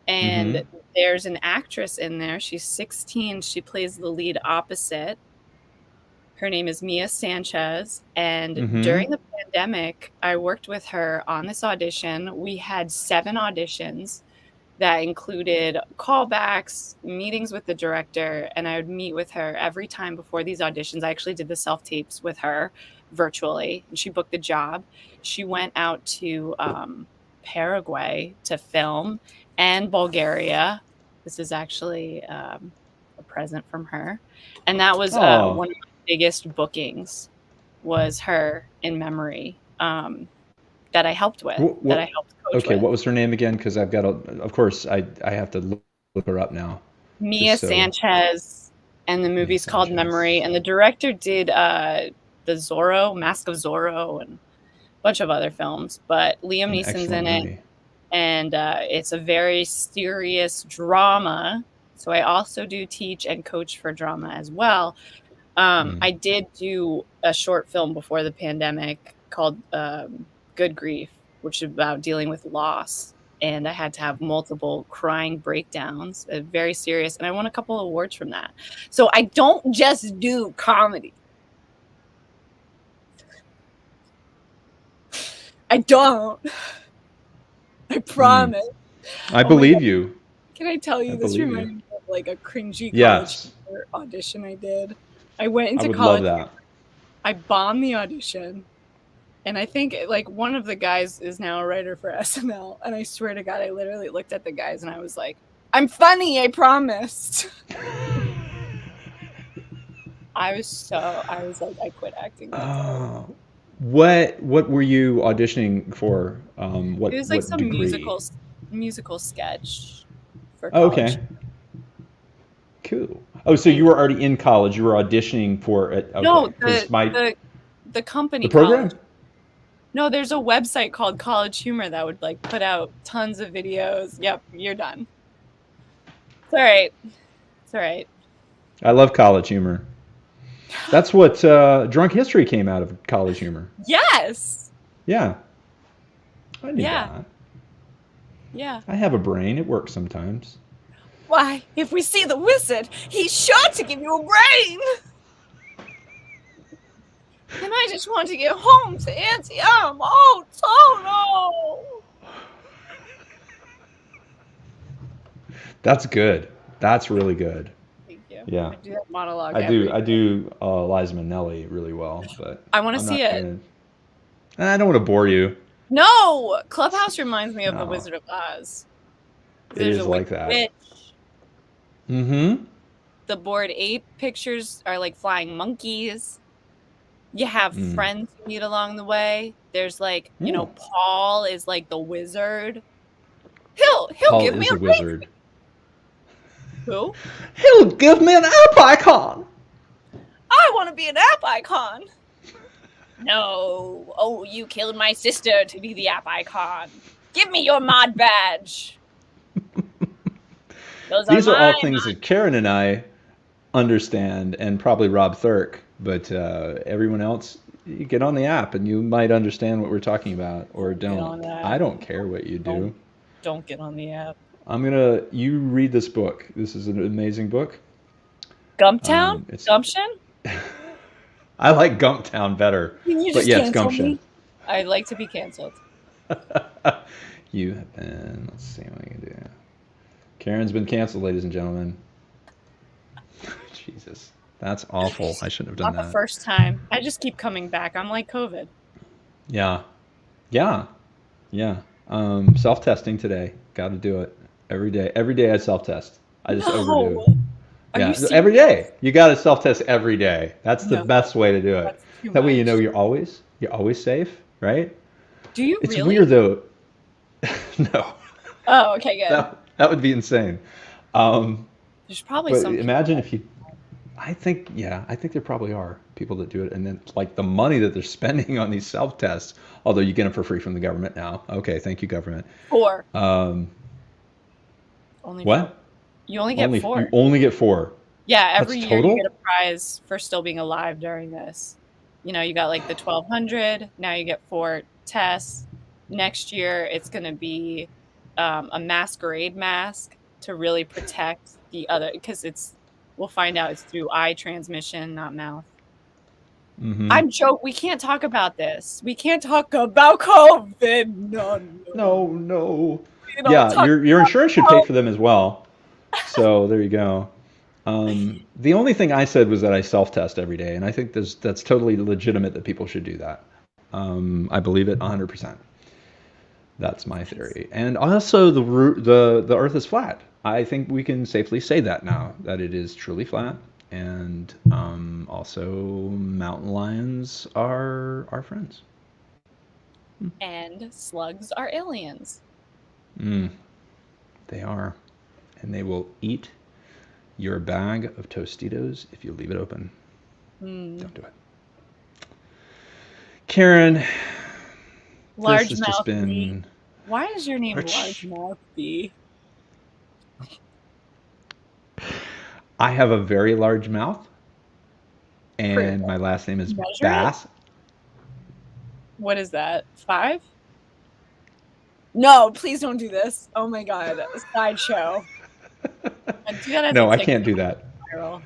Mm-hmm. And there's an actress in there. She's 16. She plays the lead opposite. Her name is Mia Sanchez. And Mm-hmm. during the pandemic, I worked with her on this audition. We had 7 auditions that included callbacks, meetings with the director, and I would meet with her every time before these auditions. I actually did the self-tapes with her virtually, and she booked the job. She went out to Paraguay to film and Bulgaria. This is actually a present from her. And that was Oh, one of my biggest bookings was her in Memory that I helped with, that I what? helped coach Okay, with. what was her name again? Because I've got to. Of course, I have to look her up now. Mia Just so Sanchez, and the Mia movie's called Sanchez. Memory. And the director did the Zorro, Mask of Zorro, and bunch of other films, but Liam An Neeson's excellent in it, movie. and it's a very serious drama. So I also do teach and coach for drama as well. I did do a short film before the pandemic called Good Grief, which is about dealing with loss. And I had to have multiple crying breakdowns, very serious. And I won a couple of awards from that. So I don't just do comedy. I don't. I promise. I believe you. Can I tell you, this believe you. reminds me of like a cringy college Yes. audition I did. I went into I would college. love that. I bombed the audition. And I think like one of the guys is now a writer for SNL. And I swear to God, I literally looked at the guys and I was like, I'm funny, I promised. I was like, I quit acting. What were you auditioning for? What It was like what some degree? musical sketch for Oh, college. okay. Cool. Oh, so you were already in college. You were auditioning for it. Okay. No, 'Cause the company the program? college. No, there's a website called College Humor that would like put out tons of videos. Yep, you're done. It's all right. It's all right. I love College Humor. That's what Drunk History came out of, College Humor. Yes. Yeah. I knew Yeah. that. Yeah. I have a brain. It works sometimes. Why, if we see the wizard, he's sure to give you a brain. And I just want to get home to Auntie Em. Oh, no. That's good. That's really good. Thank you. Yeah. I do that monologue. I do Liza Minnelli really well, but I want to see it. I don't want to bore you. No, Clubhouse reminds me of The No. Wizard of Oz. It is like that. Witch. Mm-hmm. The Bored Ape pictures are like flying monkeys. You have friends you meet along the way. There's like, you know, Paul is like the wizard. He'll give me a wizard. Who? He'll give me an app icon. I want to be an app icon. No. Oh, you killed my sister to be the app icon. Give me your mod badge. These are all things that Karen and I understand, and probably Rob Thirk, but everyone else, you get on the app and you might understand what we're talking about, or don't. I don't care what you do. Don't get on the app. You read this book. This is an amazing book. Gumptown? Gumption? I like Gumptown better. Can you just cancel me? I'd like to be canceled. You have been, let's see what we can do. Karen's been canceled, ladies and gentlemen. Jesus, that's awful. I shouldn't have done that. Not the first time. I just keep coming back. I'm like COVID. Yeah. Self-testing today. Got to do it every day. Every day I self-test. I just overdo. Yeah, every day. You got to self-test every day. That's the best way to do it. That way you know you're always safe, right? Do you It's really? weird though. No. Oh, okay, good. That would be insane. There's probably some. Imagine if you. I think there probably are people that do it, and then like the money that they're spending on these self-tests. Although you get them for free from the government now. Okay, thank you, government. 4. Only what? 4. You only get 4. You only get 4. Yeah, every That's year total? you get a prize for still being alive during this. You know, you got like the 1200. Now you get 4 tests. Next year it's going to be a masquerade mask to really protect the other, because we'll find out it's through eye transmission, not mouth. Mm-hmm. I'm joking. We can't talk about this. We can't talk about COVID. No. Yeah, your insurance should pay for them as well. So there you go. The only thing I said was that I self-test every day, and I think that's totally legitimate that people should do that. I believe it 100%. That's my theory. And also the Earth is flat. I think we can safely say that now, that it is truly flat. And also mountain lions are our friends. And slugs are aliens. They are. And they will eat your bag of Tostitos if you leave it open. Don't do it. Karen, This has Largemouth just bee. been. Why is your name Largemouth Bee? I have a very large mouth, Prove and it. my last name is Measure it? Bass. What is that? 5? No, please don't do this. Oh my god. A sideshow. Do that as a No, I TikTok can't do that. viral.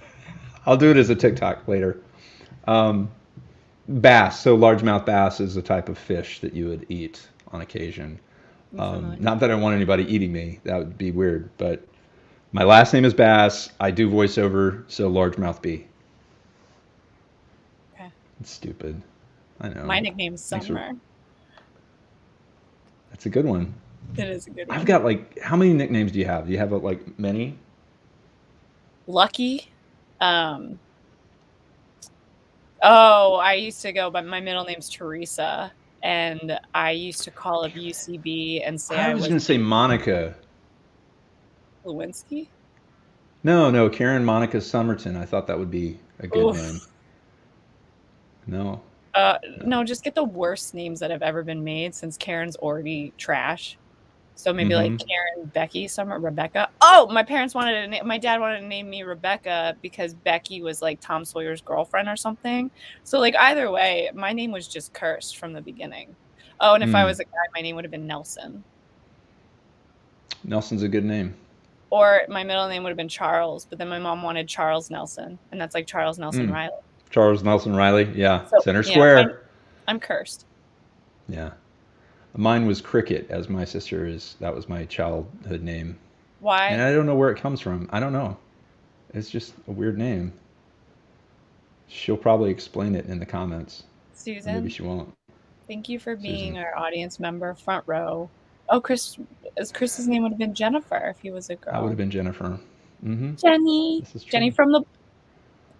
I'll do it as a TikTok later. Um, Bass. So largemouth bass is a type of fish that you would eat on occasion. I'm familiar. Not that I want anybody eating me. That would be weird. But my last name is Bass. I do voiceover, so largemouth bee. Okay. It's stupid. I know. My nickname's Thanks for- Summer. That's a good one. It is a good one. I've got like, how many nicknames do you have? Do you have like many? Lucky. Oh, I used to go, but my middle name's Teresa, and I used to call up UCB and say I was going to say Monica. Lewinsky. No, Karen Monica Summerton. I thought that would be a good Oof. name. No. No, just get the worst names that have ever been made since Karen's already trash. So maybe like Karen, Becky, Summer, Rebecca. Oh, my parents wanted to my dad wanted to name me Rebecca because Becky was like Tom Sawyer's girlfriend or something. So like either way, my name was just cursed from the beginning. Oh, and if I was a guy, my name would have been Nelson. Nelson's a good name. Or my middle name would have been Charles, but then my mom wanted Charles Nelson, and that's like Charles Nelson Riley. Charles Nelson Riley, yeah. So, Center square. I'm cursed. Yeah. Mine was Cricket, as my sister is. That was my childhood name. Why? And I don't know where it comes from. I don't know. It's just a weird name. She'll probably explain it in the comments. Susan? Or maybe she won't. Thank you for being our audience member, front row. Oh, Chris's name would have been Jennifer if he was a girl. That would have been Jennifer. Jenny. This is true. Jenny from the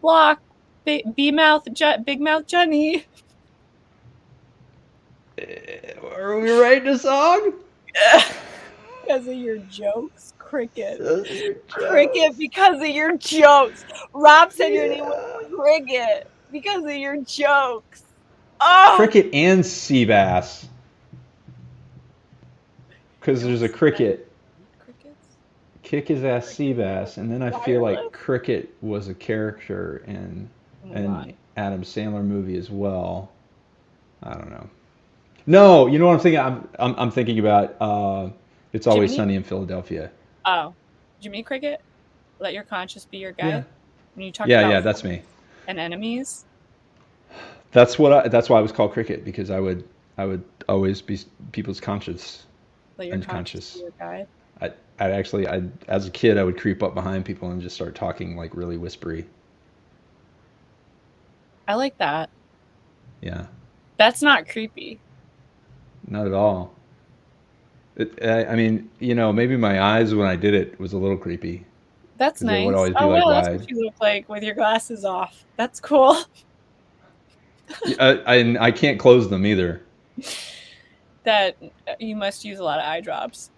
block. Big mouth Jenny. Are we writing a song? Because of your jokes, Cricket. Cricket because of your jokes. Rob said your name was Cricket because of your jokes. Oh! Cricket and sea bass. Because there's a cricket. Kick his ass sea bass, and then I feel like Cricket was a character in an Adam Sandler movie as well. I don't know. No, you know what I'm thinking? I'm thinking about It's Always Jiminy? Sunny in Philadelphia. Oh, Jiminy Cricket? Let your conscience be your guide. Yeah. When you talk about Yeah, that's me. And enemies. That's why I was called Cricket, because I would always be people's conscience. Let your conscience be your guide. I as a kid, I would creep up behind people and just start talking like really whispery. I like that. Yeah. That's not creepy. Not at all. I mean, maybe my eyes when I did it was a little creepy. That's nice. They would always be that's wide. what you look like with your glasses off. That's cool. I can't close them either. That you must use a lot of eye drops.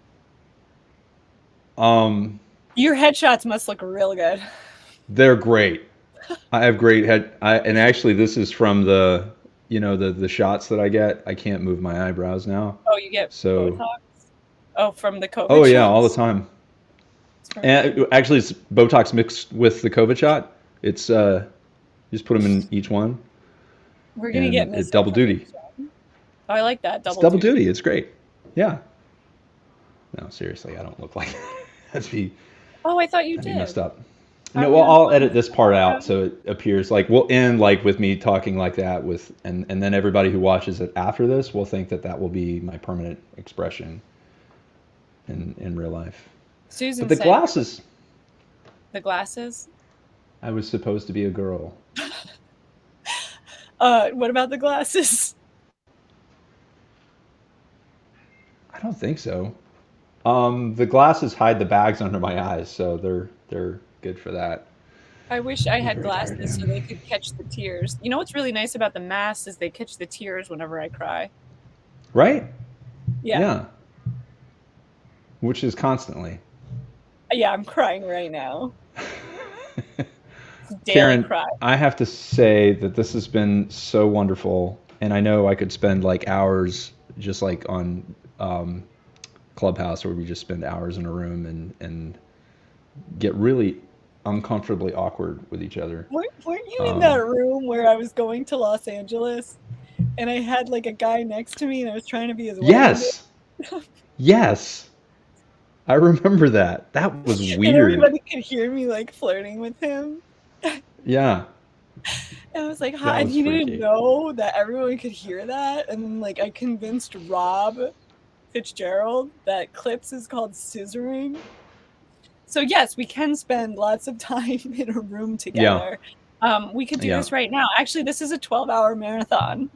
Your headshots must look real good. They're great. I have great and actually this is from the shots that I get. I can't move my eyebrows now. Oh, you get Botox? Oh, from the COVID Oh yeah, shots? all the time. And actually, it's Botox mixed with the COVID shot. It's you just put them in each one. We're gonna get it's double duty. Oh, I like that. Double duty. It's great. Yeah. No, seriously, I don't look like that'd be. Oh, I thought you did. Messed up. No, well, I'll edit this part out so it appears like we'll end like with me talking like that and then everybody who watches it after this will think that will be my permanent expression in real life. Susan but the glasses. The glasses? I was supposed to be a girl. What about the glasses? I don't think so. The glasses hide the bags under my eyes, so they're good for that. I wish I had glasses so they could catch the tears. You know what's really nice about the masks is they catch the tears whenever I cry. Right? Yeah. Which is constantly. Yeah, I'm crying right now. Karen, I have to say that this has been so wonderful, and I know I could spend like hours just like on Clubhouse, where we just spend hours in a room and get really uncomfortably awkward with each other. Weren't you in that room where I was going to Los Angeles and I had like a guy next to me and I was trying to be his Yes. Yes. I remember that. That was and weird. everybody could hear me like flirting with him. Yeah. And I was like, That hi, was you freaky. didn't know that everyone could hear that? And then like I convinced Rob Fitzgerald that clips is called scissoring. So yes, we can spend lots of time in a room together. We could do this right now. Actually, this is a 12-hour marathon.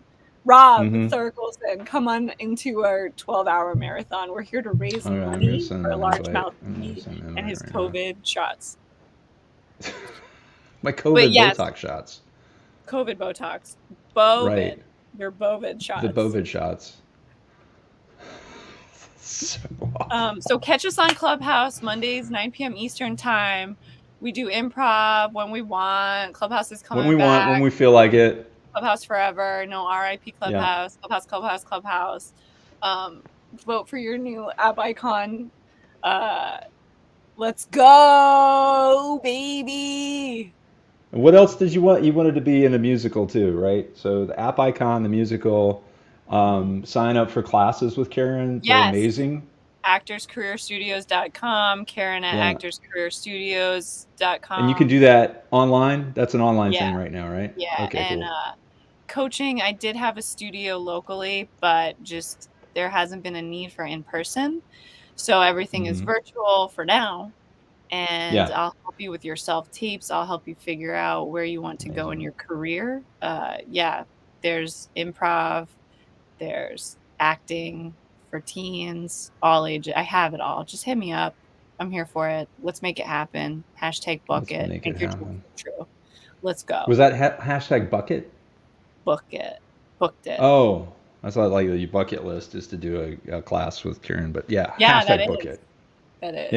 Rob Thurkelson, come on into our 12-hour marathon. We're here to raise money for largemouth meat and his COVID shots. My COVID Botox shots. COVID Botox. Bovid. Right. Your Bovid shots. The Bovid shots. So awesome. So catch us on Clubhouse Mondays, 9 p.m. Eastern time. We do improv when we want. Clubhouse is coming back. When we want, when we feel like it. Clubhouse forever. No RIP Clubhouse. Yeah. Clubhouse. Vote for your new app icon. Let's go, baby. What else did you want? You wanted to be in a musical too, right? So the app icon, the musical. Sign up for classes with Karen. They're amazing. actorscareerstudios.com, Karen at actorscareerstudios.com. And you can do that online? That's an online thing right now, right? Yeah. Okay, and cool. Coaching, I did have a studio locally, but just there hasn't been a need for in-person. So everything is virtual for now. And I'll help you with your self-tapes. I'll help you figure out where you want to go in your career. There's improv. There's acting for teens, all ages. I have it all. Just hit me up. I'm here for it. Let's make it happen. #book it. Make it happen. True. Let's go. Was that #bucket? Book it. Booked it. Oh, I thought like your bucket list is to do a class with Karen, but that #book is. it. That is.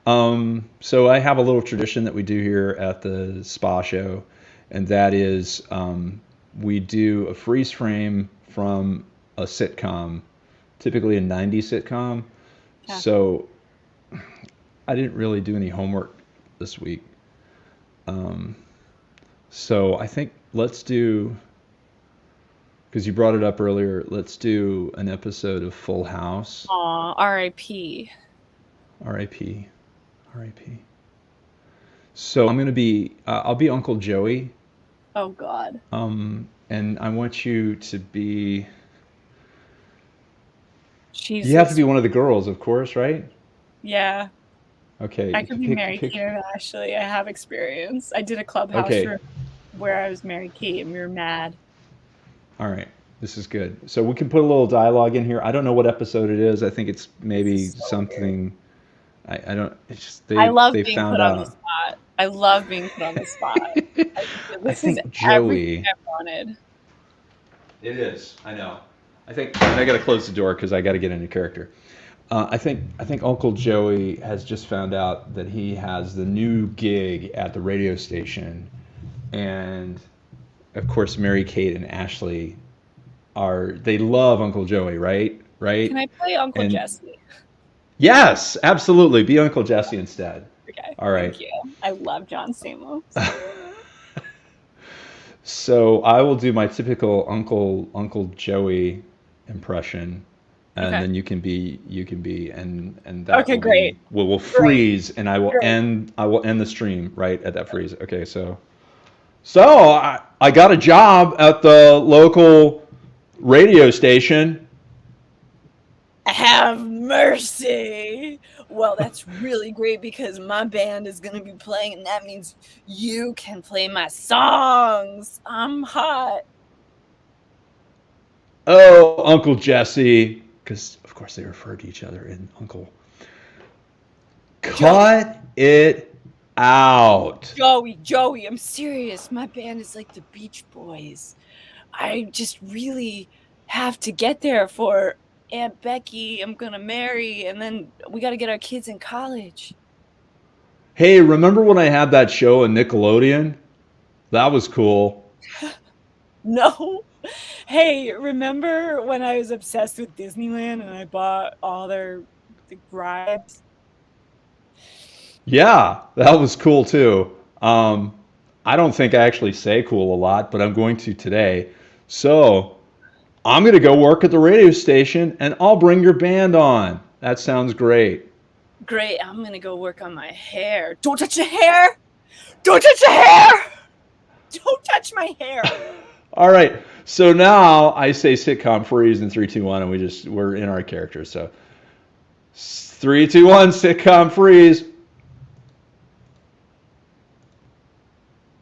Yeah. So I have a little tradition that we do here at the spa show, and that is we do a freeze frame from a sitcom, typically a 90s sitcom. Yeah. So I didn't really do any homework this week. So I think let's do, because you brought it up earlier, let's do an episode of Full House. Aw, R.I.P. R.I.P. R.I.P. So I'm going to be, I'll be Uncle Joey. Oh, God. And I want you to be, Jesus. You have to be one of the girls, of course, right? Yeah. Okay. I could be Mary Kate and Ashley. I have experience. I did a Clubhouse room where I was Mary Kate and we were mad. All right. This is good. So we can put a little dialogue in here. I don't know what episode it is. I think it's maybe something. I don't. It's just I love being put on the spot. I love being put on the spot. I think Joey. I wanted. It is. I know. I think I got to close the door because I got to get into character. I think Uncle Joey has just found out that he has the new gig at the radio station, and of course Mary Kate and Ashley they love Uncle Joey, right? Can I play Uncle Jesse? Yes, absolutely. Be Uncle Jesse instead. Okay. All right. Thank you. I love John Stamos. So I will do my typical Uncle Joey impression, and then you can be, and that. Okay, great. We'll freeze, and I will end the stream right at that freeze. Okay, so I got a job at the local radio station. Have mercy. Well, that's really great because my band is going to be playing, and that means you can play my songs. I'm hot. Oh, Uncle Jesse, because of course they refer to each other in Uncle. Cut it out. Joey, I'm serious. My band is like the Beach Boys. I just really have to get there for Aunt Becky. I'm gonna marry, and then we got to get our kids in college. Hey, remember when I had that show on Nickelodeon? That was cool. No. Hey, remember when I was obsessed with Disneyland and I bought all their rides? Yeah, that was cool too. I don't think I actually say cool a lot, but I'm going to today. So I'm going to go work at the radio station and I'll bring your band on. That sounds great. Great, I'm going to go work on my hair. Don't touch the hair! Don't touch the hair! Don't touch my hair! All right. So now I say sitcom freeze in 3, 2, 1, and we're in our characters. So 3, 2, 1, sitcom freeze.